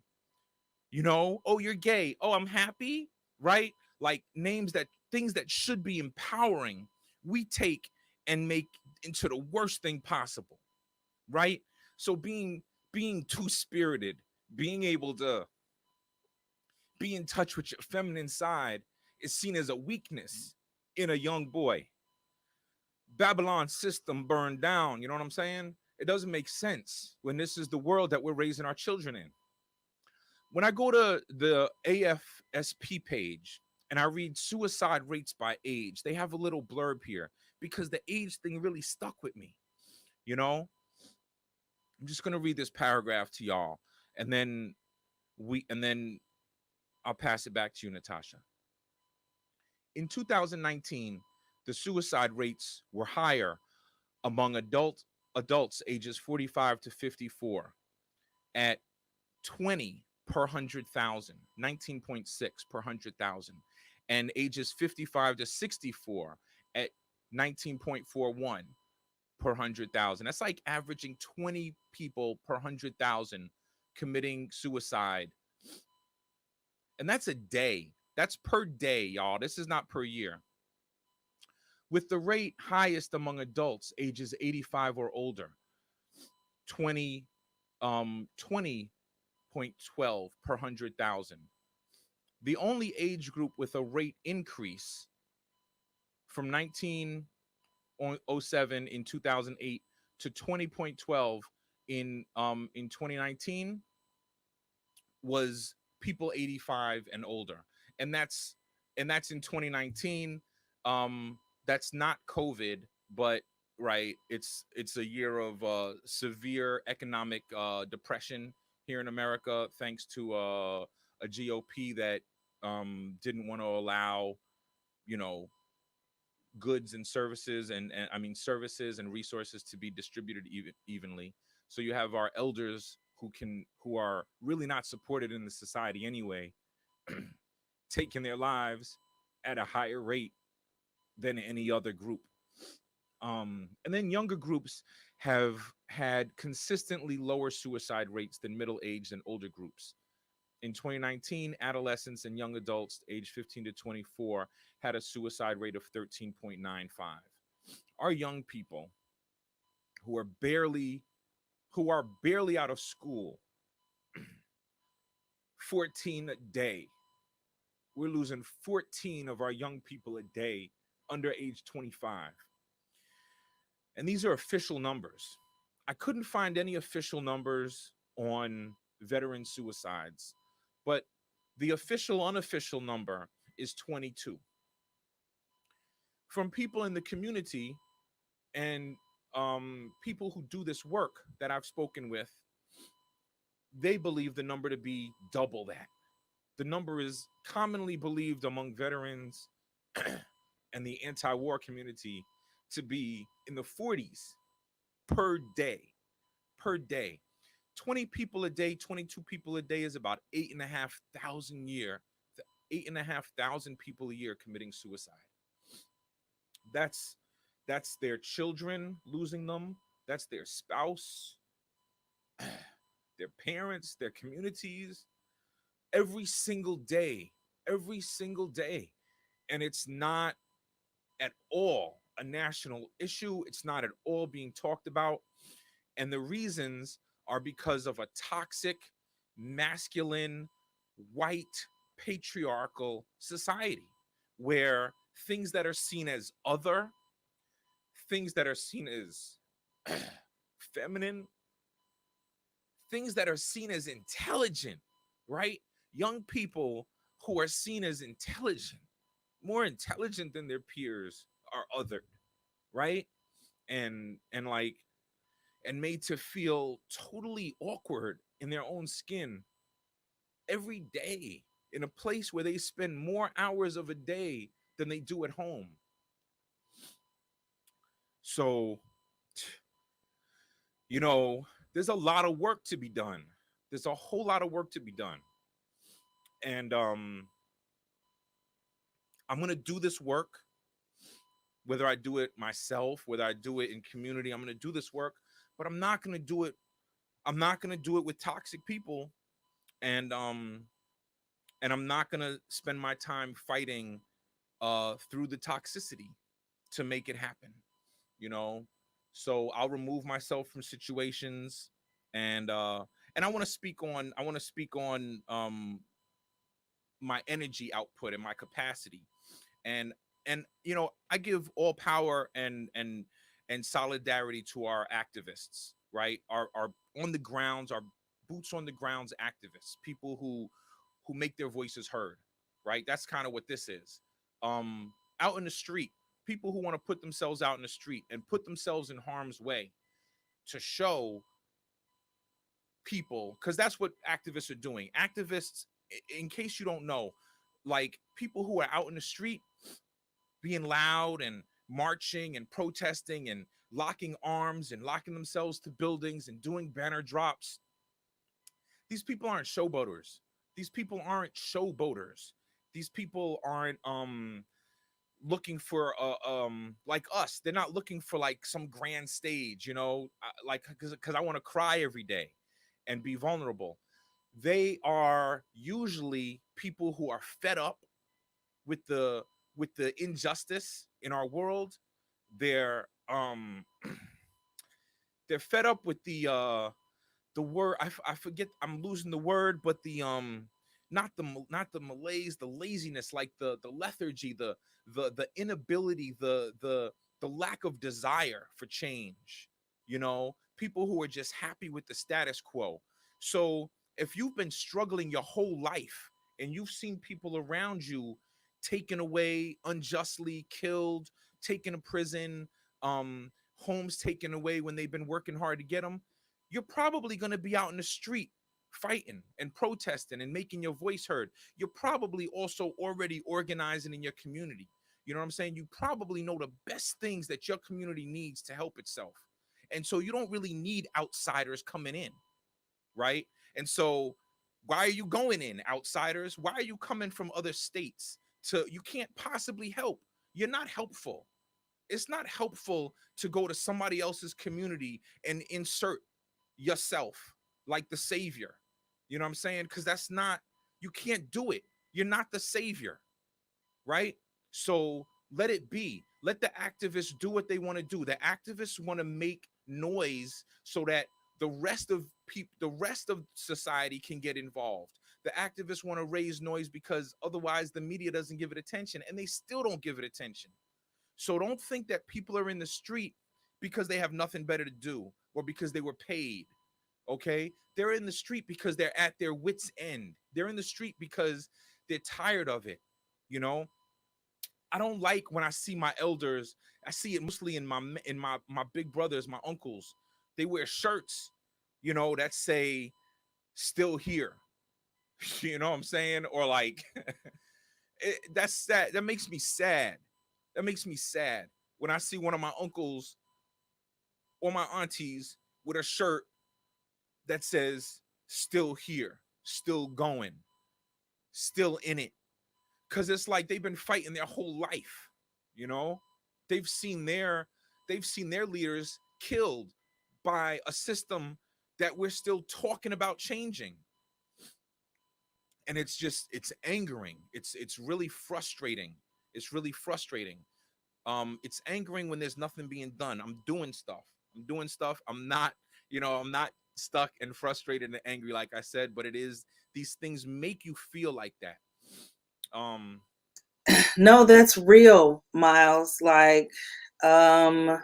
you know? Oh, you're gay. Oh, I'm happy, right? Like things that should be empowering, we take and make into the worst thing possible, right? So being two-spirited, being able to be in touch with your feminine side is seen as a weakness in a young boy. Babylon system burned down, you know what I'm saying? It doesn't make sense when this is the world that we're raising our children in. When I go to the AFSP page and I read suicide rates by age, they have a little blurb here because the age thing really stuck with me, you know? I'm just going to read this paragraph to y'all and then I'll pass it back to you, Natasha. In 2019, the suicide rates were higher among adults ages 45 to 54 at 20 per 100,000, 19.6 per 100,000, and ages 55 to 64 at 19.41 per 100,000. That's like averaging 20 people per 100,000 committing suicide. And that's a day. That's per day, y'all. This is not per year. With the rate highest among adults ages 85 or older, 20.12 per 100,000. The only age group with a rate increase from 1907 in 2008 to 20.12 in 2019 was people 85 and older. And that's in 2019. That's not COVID, but right, it's a year of severe economic depression here in America, thanks to a GOP that didn't want to allow, you know, goods and services and services and resources to be distributed evenly. So you have our elders who are really not supported in the society anyway, taking their lives at a higher rate than any other group. And then younger groups have had consistently lower suicide rates than middle-aged and older groups. In 2019, adolescents and young adults aged 15 to 24 had a suicide rate of 13.95. Our young people who are barely out of school, 14 a day. We're losing 14 of our young people a day under age 25. And these are official numbers. I couldn't find any official numbers on veteran suicides, but the official unofficial number is 22. from people in the community and people who do this work that I've spoken with, they believe the number to be double that. The number is commonly believed among veterans and the anti-war community to be in the 40s per day. Per day. 20 people a day, 22 people a day is about 8,500 people a year committing suicide. That's their children losing them. That's their spouse, their parents, their communities. Every single day. And it's not at all a national issue. It's not at all being talked about. And the reasons are because of a toxic, masculine, white, patriarchal society where things that are seen as other, things that are seen as feminine, things that are seen as intelligent, right? Young people who are seen as intelligent, more intelligent than their peers, are othered, right? And made to feel totally awkward in their own skin every day in a place where they spend more hours of a day than they do at home. So, there's a lot of work to be done. There's a whole lot of work to be done. And I'm going to do this work, whether I do it myself, whether I do it in community. I'm going to do this work, but I'm not going to do it. I'm not going to do it with toxic people. And I'm not going to spend my time fighting through the toxicity to make it happen, So I'll remove myself from situations, and I want to speak on my energy output and my capacity, and I give all power and solidarity to our activists, right? Our on the grounds, our boots on the grounds activists, people who make their voices heard, right? That's kind of what this is. Out in the street, people who want to put themselves out in the street and put themselves in harm's way to show people, because that's what activists are doing. Activists, in case you don't know, like people who are out in the street being loud and marching and protesting and locking arms and locking themselves to buildings and doing banner drops. These people aren't showboaters. These people aren't looking for like us. They're not looking for like some grand stage, like because I want to cry every day and be vulnerable. They are usually people who are fed up with the injustice in our world. They're fed up with the word, I forget, I'm losing the word, but the not the malaise, the laziness, like the lethargy, the inability, the lack of desire for change, people who are just happy with the status quo. So if you've been struggling your whole life and you've seen people around you taken away unjustly, killed, taken to prison, homes taken away when they've been working hard to get them, you're probably going to be out in the street fighting and protesting and making your voice heard. You're probably also already organizing in your community. You know what I'm saying? You probably know the best things that your community needs to help itself. And so you don't really need outsiders coming in, right? And so why are you going in, outsiders? Why are you coming from other states? You can't possibly help. You're not helpful. It's not helpful to go to somebody else's community and insert yourself like the savior. You know what I'm saying? Because you can't do it. You're not the savior, right? So let it be. Let the activists do what they want to do. The activists want to make noise so that the rest of society can get involved. The activists want to raise noise because otherwise the media doesn't give it attention, and they still don't give it attention. So don't think that people are in the street because they have nothing better to do or because they were paid. Okay? They're in the street because they're at their wits' end. They're in the street because they're tired of it, I don't like when I see my elders. I see it mostly in my big brothers, my uncles. They wear shirts, that say "still here." You know what I'm saying? Or like, that's sad. That makes me sad. That makes me sad when I see one of my uncles or my aunties with a shirt that says "still here," "still going," "still in it." Because it's like they've been fighting their whole life. They've seen their leaders killed by a system that we're still talking about changing. And it's angering. It's really frustrating. It's really frustrating. It's angering when there's nothing being done. I'm doing stuff. I'm not stuck and frustrated and angry, like I said, but these things make you feel like that. No, that's real, Miles. Like, when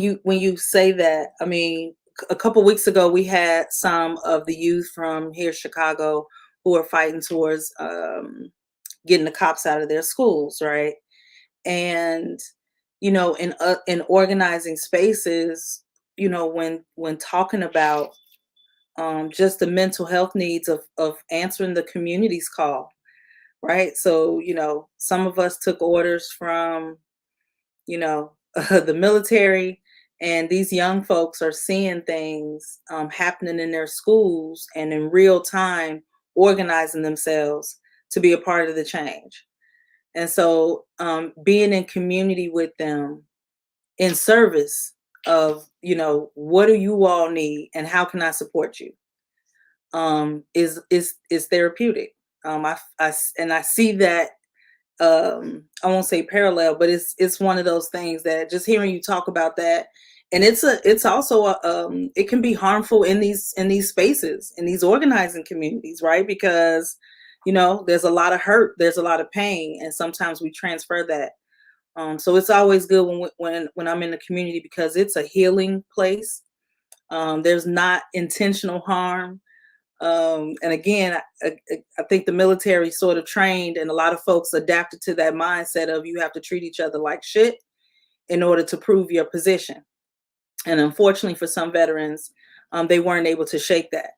you say that, I mean, a couple weeks ago we had some of the youth from here, Chicago, who are fighting towards getting the cops out of their schools, right? And in organizing spaces, when talking about just the mental health needs of answering the community's call, right? So, some of us took orders from, the military, and these young folks are seeing things happening in their schools and in real time organizing themselves to be a part of the change. And so being in community with them in service of, what do you all need and how can I support you? Is therapeutic. I see that, I won't say parallel, but it's one of those things that just hearing you talk about that, and it's also it can be harmful in these spaces, in these organizing communities, right? Because there's a lot of hurt, there's a lot of pain, and sometimes we transfer that. So it's always good when I'm in the community, because it's a healing place. There's not intentional harm. And again, I think the military sort of trained, and a lot of folks adapted to that mindset of you have to treat each other like shit in order to prove your position. And unfortunately for some veterans, they weren't able to shake that.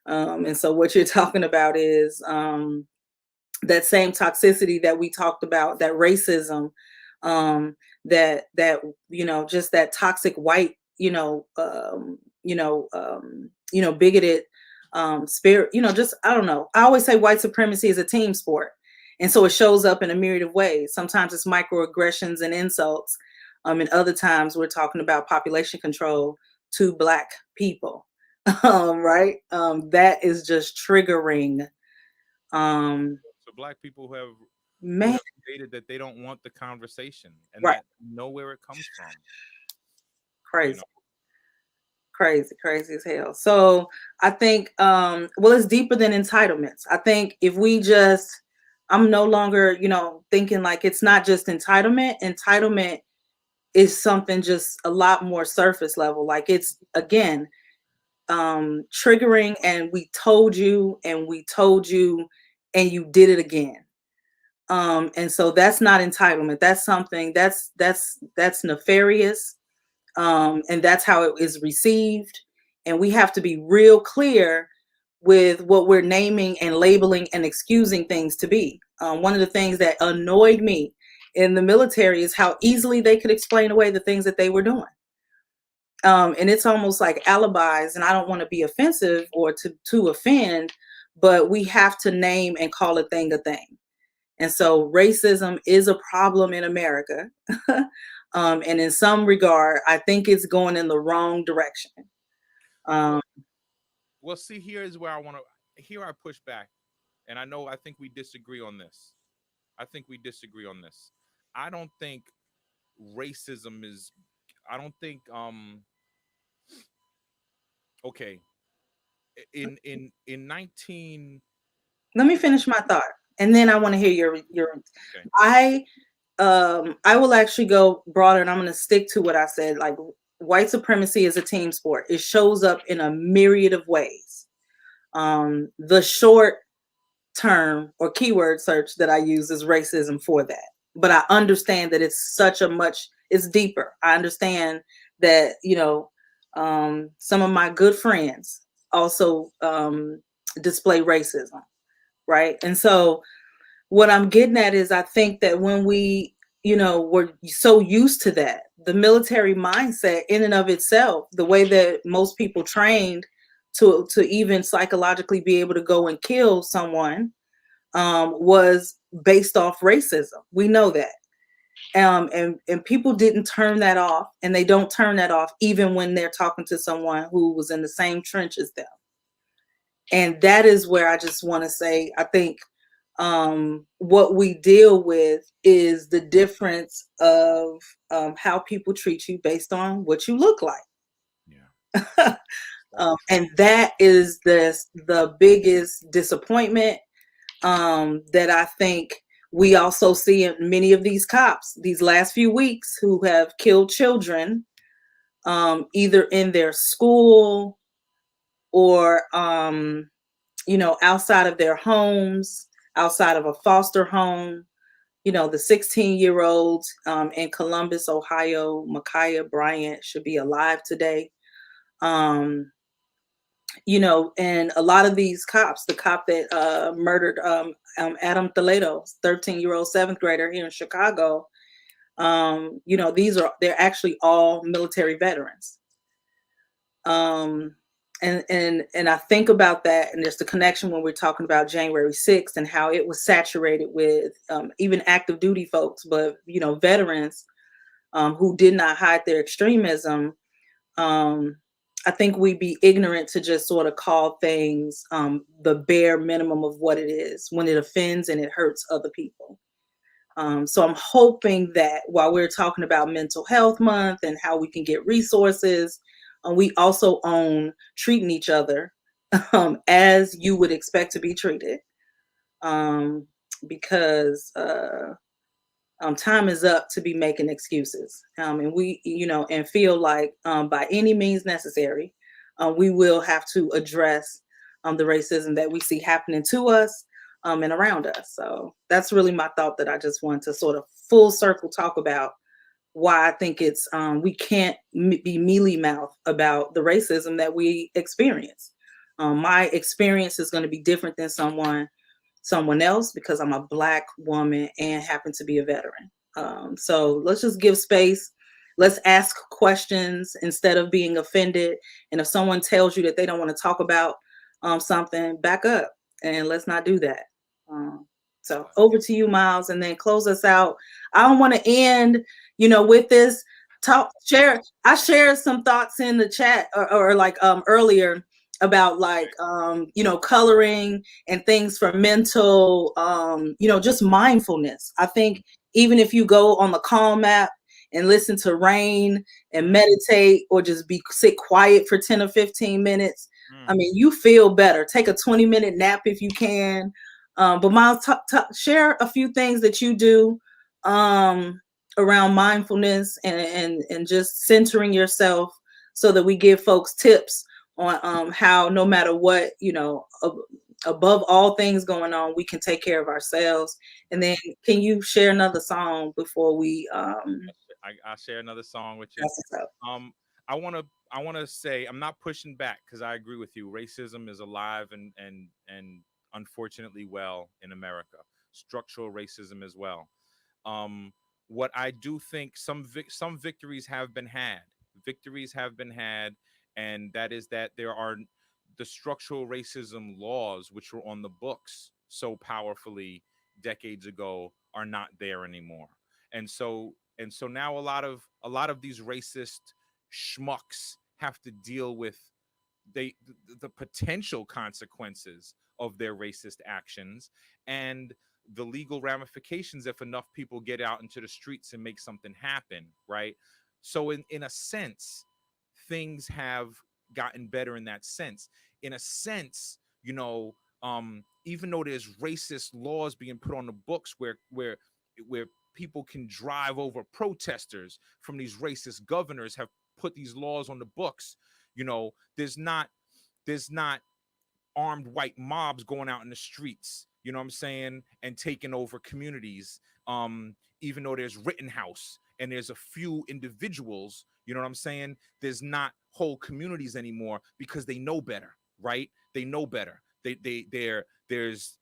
And so what you're talking about is that same toxicity that we talked about, that racism, that just that toxic white, bigoted spirit, just, I don't know. I always say white supremacy is a team sport. And so it shows up in a myriad of ways. Sometimes it's microaggressions and insults. And other times we're talking about population control to Black people. Right? That is just triggering. So Black people who have stated that they don't want the conversation, and right, that know where it comes from. Crazy. Crazy as hell. So I think, it's deeper than entitlements. I think if we I'm no longer, thinking like it's not just entitlement. Entitlement is something just a lot more surface level. Like it's, again, triggering, and we told you and you did it again. And so that's not entitlement. That's something that's nefarious. And that's how it is received. And we have to be real clear with what we're naming and labeling and excusing things to be. One of the things that annoyed me in the military is how easily they could explain away the things that they were doing. And it's almost like alibis, and I don't want to be offensive or to offend, but we have to name and call a thing a thing. And so racism is a problem in America. And in some regard, I think it's going in the wrong direction. Well, see, here I push back. And I think we disagree on this. I don't think racism is, okay. In 19. Let me finish my thought, and then I want to hear your. Okay. I will actually go broader, and I'm going to stick to what I said. Like, white supremacy is a team sport. It shows up in a myriad of ways. The short term or keyword search that I use is racism for that. but I understand that it's deeper. I understand that, some of my good friends also display racism, right? And so what I'm getting at is I think that when we, we're so used to that, the military mindset in and of itself, the way that most people trained to even psychologically be able to go and kill someone, was based off racism. We know that. And people didn't turn that off, and they don't turn that off even when they're talking to someone who was in the same trench as them. And that is where I just want to say, I think what we deal with is the difference of how people treat you based on what you look like. Yeah. And that is the biggest disappointment that I think we also see in many of these cops these last few weeks who have killed children, either in their school or outside of their homes, outside of a foster home. The 16-year-old in Columbus, Ohio, Ma'Khia Bryant, should be alive today. And a lot of these cops, the cop that murdered Adam Toledo, 13-year-old seventh grader here in Chicago, they're actually all military veterans. And I think about that, and there's the connection when we're talking about January 6th and how it was saturated with even active duty folks, but veterans who did not hide their extremism. I think we'd be ignorant to just sort of call things the bare minimum of what it is when it offends and it hurts other people. So I'm hoping that while we're talking about Mental Health Month and how we can get resources, we also own treating each other as you would expect to be treated, because time is up to be making excuses, and we, and feel like by any means necessary, we will have to address the racism that we see happening to us and around us. So that's really my thought that I just want to sort of full circle talk about why I think it's we can't be mealy mouth about the racism that we experience. My experience is going to be different than someone else because I'm a Black woman and happen to be a veteran. So let's just give space. Let's ask questions instead of being offended. And if someone tells you that they don't want to talk about something, back up and let's not do that. So over to you, Miles, and then close us out. I don't want to end, with this talk. I shared some thoughts in the chat or like earlier about like coloring and things for mental, just mindfulness. I think even if you go on the Calm app and listen to rain and meditate, or just sit quiet for 10 or 15 minutes, I mean, you feel better. Take a 20-minute nap if you can. But Miles, share a few things that you do around mindfulness and just centering yourself, so that we give folks tips on how, no matter what, above all things going on, we can take care of ourselves. And then can you share another song before we I'll share another song with you. I want to say I'm not pushing back, because I agree with you. Racism is alive and unfortunately well in America. Structural racism as well. What I do think, some victories have been had. And that is that there are the structural racism laws, which were on the books so powerfully decades ago, are not there anymore. And so now a lot of these racist schmucks have to deal with the potential consequences of their racist actions and the legal ramifications if enough people get out into the streets and make something happen, right? So in a sense, things have gotten better in that sense. In a sense, even though there's racist laws being put on the books where people can drive over protesters from these racist governors have put these laws on the books, there's not armed white mobs going out in the streets, you know what I'm saying, and taking over communities Even though there's Rittenhouse and there's a few individuals, you know what I'm saying? There's not whole communities anymore because they know better, right? They know better. There's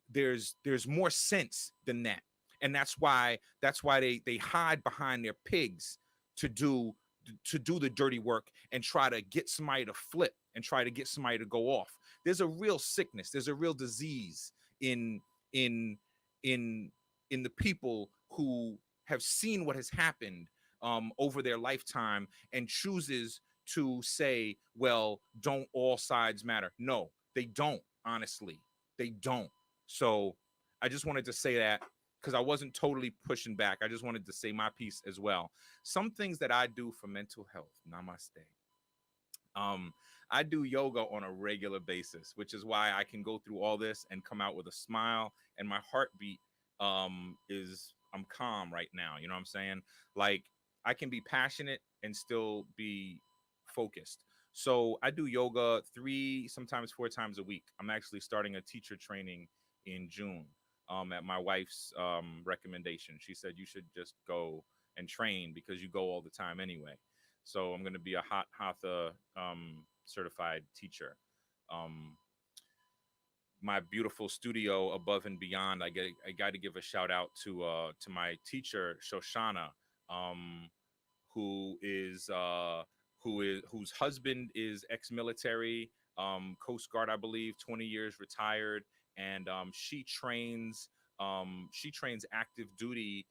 more sense than that, and that's why they hide behind their pigs to do the dirty work and try to get somebody to flip and try to get somebody to go off. There's a real sickness. There's a real disease in in in the people who have seen what has happened over their lifetime and chooses to say, well, don't all sides matter? No, they don't. Honestly, they don't. So I just wanted to say that because I wasn't totally pushing back. I just wanted to say my piece as well. Some things that I do for mental health. Namaste. I do yoga on a regular basis, which is why I can go through all this and come out with a smile, and my heartbeat is, I'm calm right now. You know what I'm saying? Like, I can be passionate and still be focused. So I do yoga 3, sometimes 4 times a week. I'm actually starting a teacher training in June at my wife's recommendation. She said you should just go and train because you go all the time anyway. So I'm going to be a Hatha certified teacher. My beautiful studio Above and Beyond, I got to give a shout out to my teacher Shoshana, whose husband is ex-military, Coast Guard, I believe, 20 years retired, and she trains active duty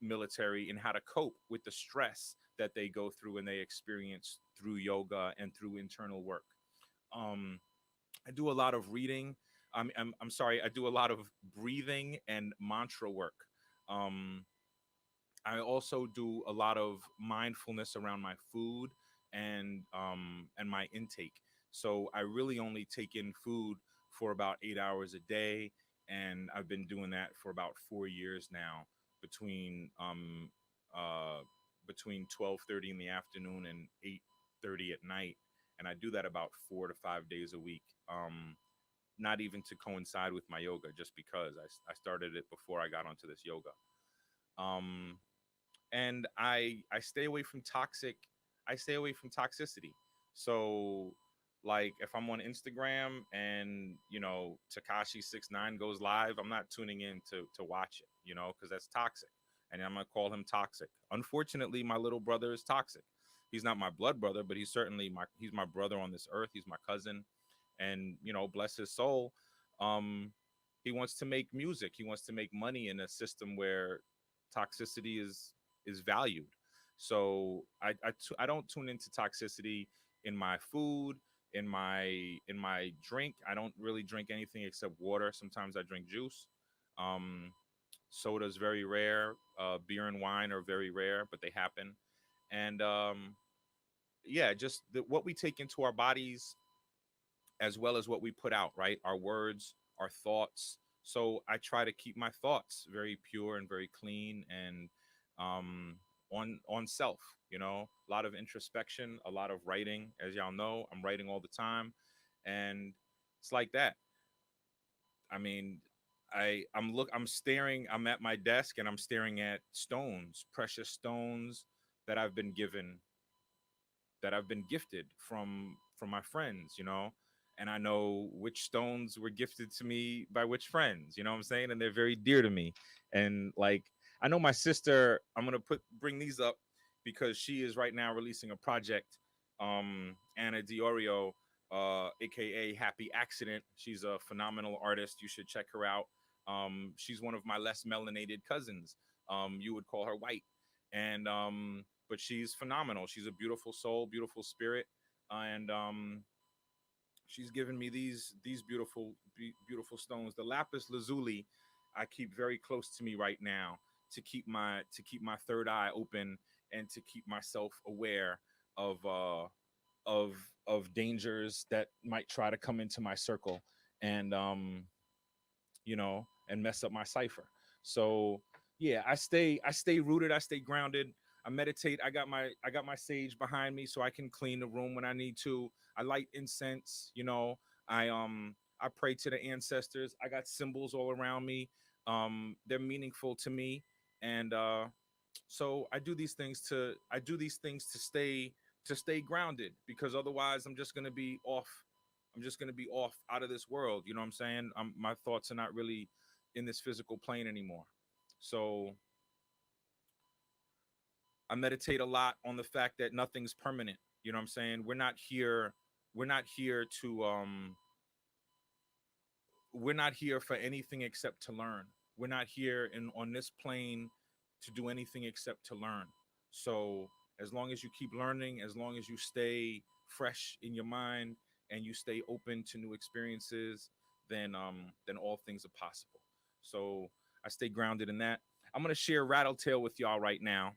military in how to cope with the stress that they go through and they experience through yoga and through internal work. I do a lot of reading. I'm sorry. I do a lot of breathing and mantra work. I also do a lot of mindfulness around my food and my intake. So I really only take in food for about 8 hours a day, and I've been doing that for about 4 years now, between 12:30 in the afternoon and 8:30 at night, and I do that about 4 to 5 days a week. Not even to coincide with my yoga, just because I started it before I got onto this yoga. And I stay away from toxicity. So, like, if I'm on Instagram and, you know, Tekashi 6ix9ine goes live, I'm not tuning in to watch it, you know, because that's toxic, and I'm gonna call him toxic. Unfortunately, my little brother is toxic. He's not my blood brother, but he's certainly he's my brother on this earth. He's my cousin, and, you know, bless his soul. He wants to make music. He wants to make money in a system where toxicity is valued. So I don't tune into toxicity in my food, in my drink. I don't really drink anything except water. Sometimes I drink juice. Soda is very rare. Beer and wine are very rare, but they happen. And yeah, just what we take into our bodies, as well as what we put out, right? Our words, our thoughts. So I try to keep my thoughts very pure and very clean, and on self, you know, a lot of introspection, a lot of writing. As y'all know, I'm writing all the time, and it's like that. I mean, I'm at my desk and I'm staring at stones, precious stones that I've been given, that I've been gifted from my friends, you know, and I know which stones were gifted to me by which friends, you know what I'm saying? And they're very dear to me. And, like, I know my sister, I'm going to bring these up because she is right now releasing a project, Anna Diorio, aka Happy Accident. She's a phenomenal artist. You should check her out. She's one of my less melanated cousins. You would call her white. And but she's phenomenal. She's a beautiful soul, beautiful spirit. And she's given me these beautiful stones. The lapis lazuli I keep very close to me right now to keep my third eye open and to keep myself aware of dangers that might try to come into my circle and you know, and mess up my cipher. So yeah, I stay rooted, I stay grounded. I meditate. I got my sage behind me so I can clean the room when I need to. I light incense, you know. I pray to the ancestors. I got symbols all around me. They're meaningful to me, and so I do these things to stay grounded, because otherwise I'm just gonna be off. I'm just gonna be off out of this world. You know what I'm saying? My thoughts are not really in this physical plane anymore. So I meditate a lot on the fact that nothing's permanent. You know what I'm saying? We're not here to we're not here for anything except to learn. We're not here in on this plane to do anything except to learn. So as long as you keep learning, as long as you stay fresh in your mind and you stay open to new experiences, then all things are possible. So I stay grounded in that. I'm gonna share Rattle Tale with y'all right now.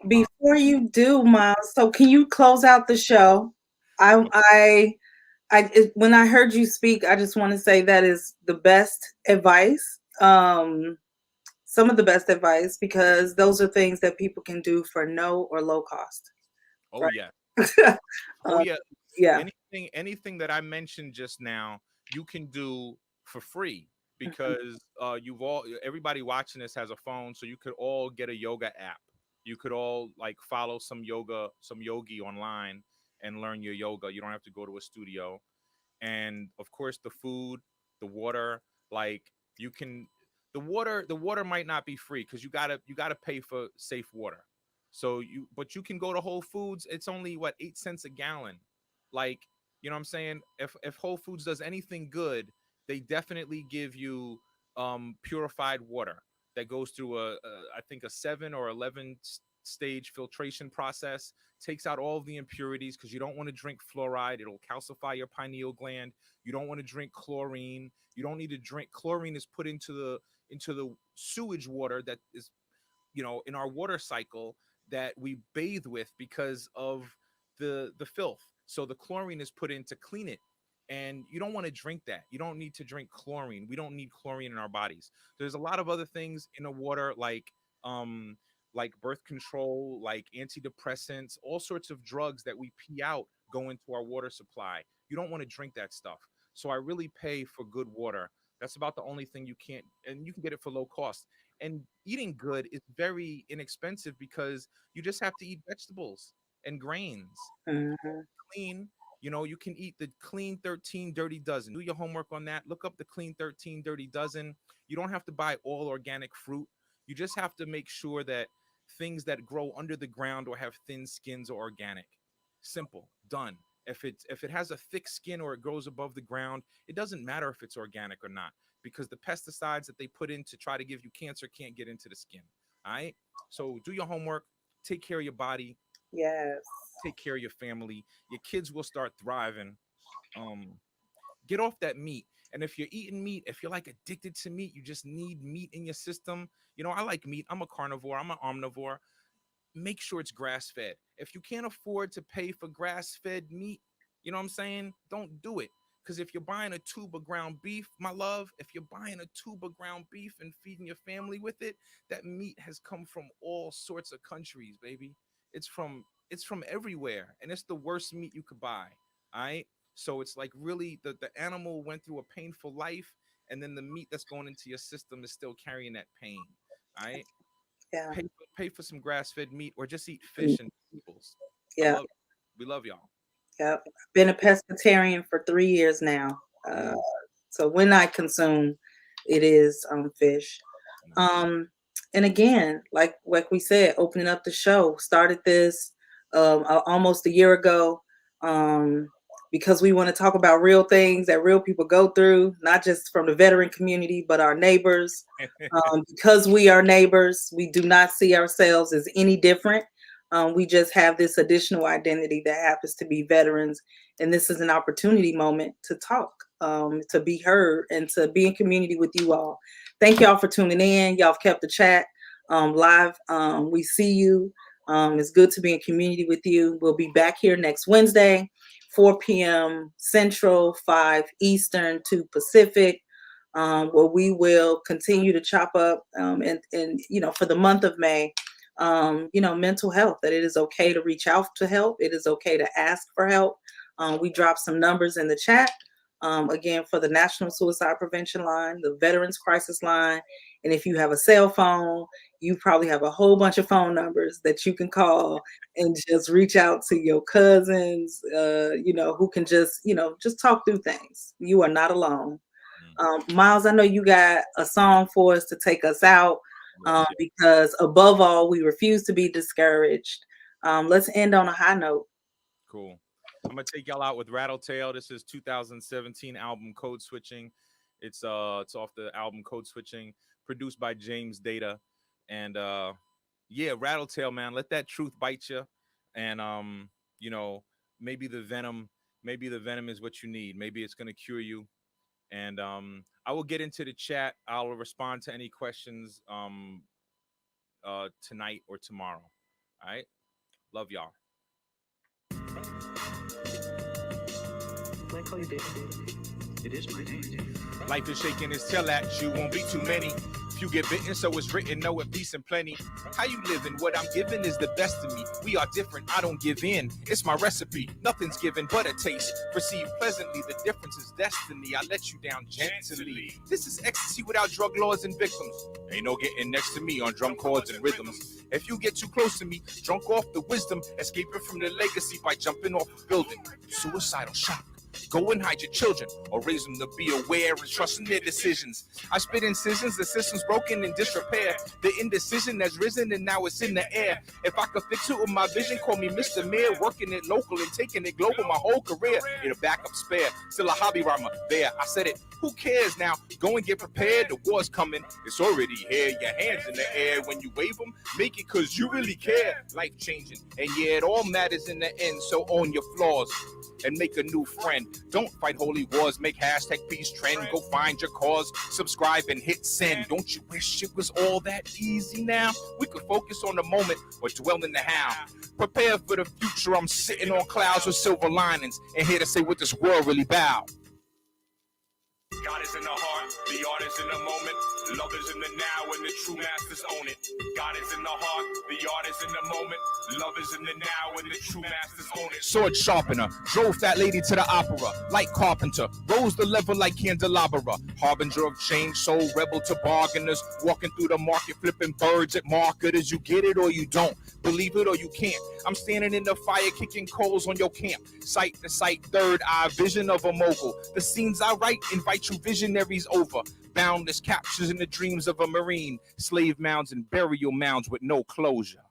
Before you do, Miles, so can you close out the show? When I heard you speak, I just want to say that is the best advice. Some of the best advice, because those are things that people can do for no or low cost. Oh Right. yeah. Oh yeah. Yeah. Anything that I mentioned just now, you can do for free, because everybody watching this has a phone, so you could all get a yoga app. You could all like follow some yogi online and learn your yoga. You don't have to go to a studio. And of course the food, the water, like you can the water might not be free, because you gotta pay for safe water. So but you can go to Whole Foods. It's only what, 8 cents a gallon. Like, you know what I'm saying? If Whole Foods does anything good, they definitely give you purified water that goes through I think a 7 or 11 stage filtration process, takes out all of the impurities, because you don't want to drink fluoride. It'll calcify your pineal gland. You don't want to drink chlorine. You don't need to drink chlorine. Is put into the sewage water that is, in our water cycle that we bathe with, because of the filth. So the chlorine is put in to clean it, and you don't want to drink that. You don't need to drink chlorine. We don't need chlorine in our bodies. There's a lot of other things in the water, like birth control, like antidepressants, all sorts of drugs that we pee out go into our water supply. You don't want to drink that stuff. So I really pay for good water. That's about the only thing you can't, and you can get it for low cost. And eating good is very inexpensive, because you just have to eat vegetables and grains. Mhm. Clean, you can eat the clean 13 dirty dozen. Do your homework on that. Look up the clean 13 dirty dozen. You don't have to buy all organic fruit. You just have to make sure that things that grow under the ground or have thin skins are organic. Simple, done. If it has a thick skin or it grows above the ground, it doesn't matter if it's organic or not, because the pesticides that they put in to try to give you cancer can't get into the skin. All right. So do your homework, take care of your body, Yes. take care of your family. Your kids will start thriving. Get off that meat. And if you're eating meat, if you're like addicted to meat, you just need meat in your system. I like meat. I'm a carnivore. I'm an omnivore. Make sure it's grass fed. If you can't afford to pay for grass fed meat, you know what I'm saying? Don't do it. Because if you're buying a tube of ground beef, my love, if you're buying a tube of ground beef and feeding your family with it, that meat has come from all sorts of countries, baby. It's from everywhere, and it's the worst meat you could buy. All right. So it's like, really, the animal went through a painful life, and then the meat that's going into your system is still carrying that pain. All right. Yeah. Pay for some grass fed meat, or just eat fish and vegetables. Yeah. We love y'all. Yeah. Been a pescatarian for 3 years now. So when I consume, it is fish. And again, like we said, opening up the show, started this almost a year ago, because we want to talk about real things that real people go through, not just from the veteran community, but our neighbors. Because we are neighbors, we do not see ourselves as any different. We just have this additional identity that happens to be veterans. And this is an opportunity moment to talk, to be heard, and to be in community with you all. Thank y'all for tuning in. Y'all have kept the chat live. We see you. It's good to be in community with you. We'll be back here next Wednesday, 4 p.m. Central, 5 Eastern, 2 Pacific, where we will continue to chop up and for the month of May, mental health, that it is okay to reach out to help. It is okay to ask for help. We dropped some numbers in the chat. Again, for the National Suicide Prevention Line, the Veterans Crisis Line. And if you have a cell phone, you probably have a whole bunch of phone numbers that you can call and just reach out to your cousins, who can just talk through things. You are not alone. Miles, I know you got a song for us to take us out, because above all, we refuse to be discouraged. Let's end on a high note. Cool. I'm gonna take y'all out with Rattletail. This is 2017 album Code Switching. It's off the album Code Switching, produced by James Data. And Rattletail, man, let that truth bite you. And maybe the venom is what you need. Maybe it's gonna cure you. And I will get into the chat. I'll respond to any questions tonight or tomorrow. All right. Love y'all. It is my name. Life is shaking its tail at you, won't be too many. Few get bitten, so it's written, know it, peace and plenty. How you living? What I'm giving is the best of me. We are different, I don't give in. It's my recipe, nothing's given but a taste. Perceived pleasantly, the difference is destiny. I let you down gently. This is ecstasy without drug laws and victims. Ain't no getting next to me on drum chords and rhythms. If you get too close to me, drunk off the wisdom, escaping from the legacy by jumping off a building. Suicidal shock. Go and hide your children, or raise them to be aware and trust in their decisions. I spit incisions, the system's broken in disrepair. The indecision has risen and now it's in the air. If I could fix it with my vision, call me Mr. Mayor. Working it local and taking it global my whole career. It'll back up spare, still a hobby rhymer. There, I said it, who cares now? Go and get prepared, the war's coming. It's already here, your hands in the air. When you wave them, make it cause you really care. Life changing, and yeah, it all matters in the end. So own your flaws and make a new friend. Don't fight holy wars, make hashtag peace trend. Go find your cause, subscribe and hit send. Don't you wish it was all that easy now? We could focus on the moment or dwell in the how. Prepare for the future, I'm sitting on clouds with silver linings and here to say what this world really bow. God is in the heart, the art is in the moment. Love is in the now and the true masters own it. God is in the heart, the art is in the moment. Love is in the now and the true masters own it. Sword sharpener, drove that lady to the opera. Like carpenter, rose the level like candelabra. Harbinger of change, soul rebel to bargainers. Walking through the market, flipping birds at marketers. You get it or you don't, believe it or you can't. I'm standing in the fire, kicking coals on your camp. Sight to sight, third eye, vision of a mogul. The scenes I write invite you visionaries over. Boundless captures in the dreams of a marine. Slave mounds and burial mounds with no closure.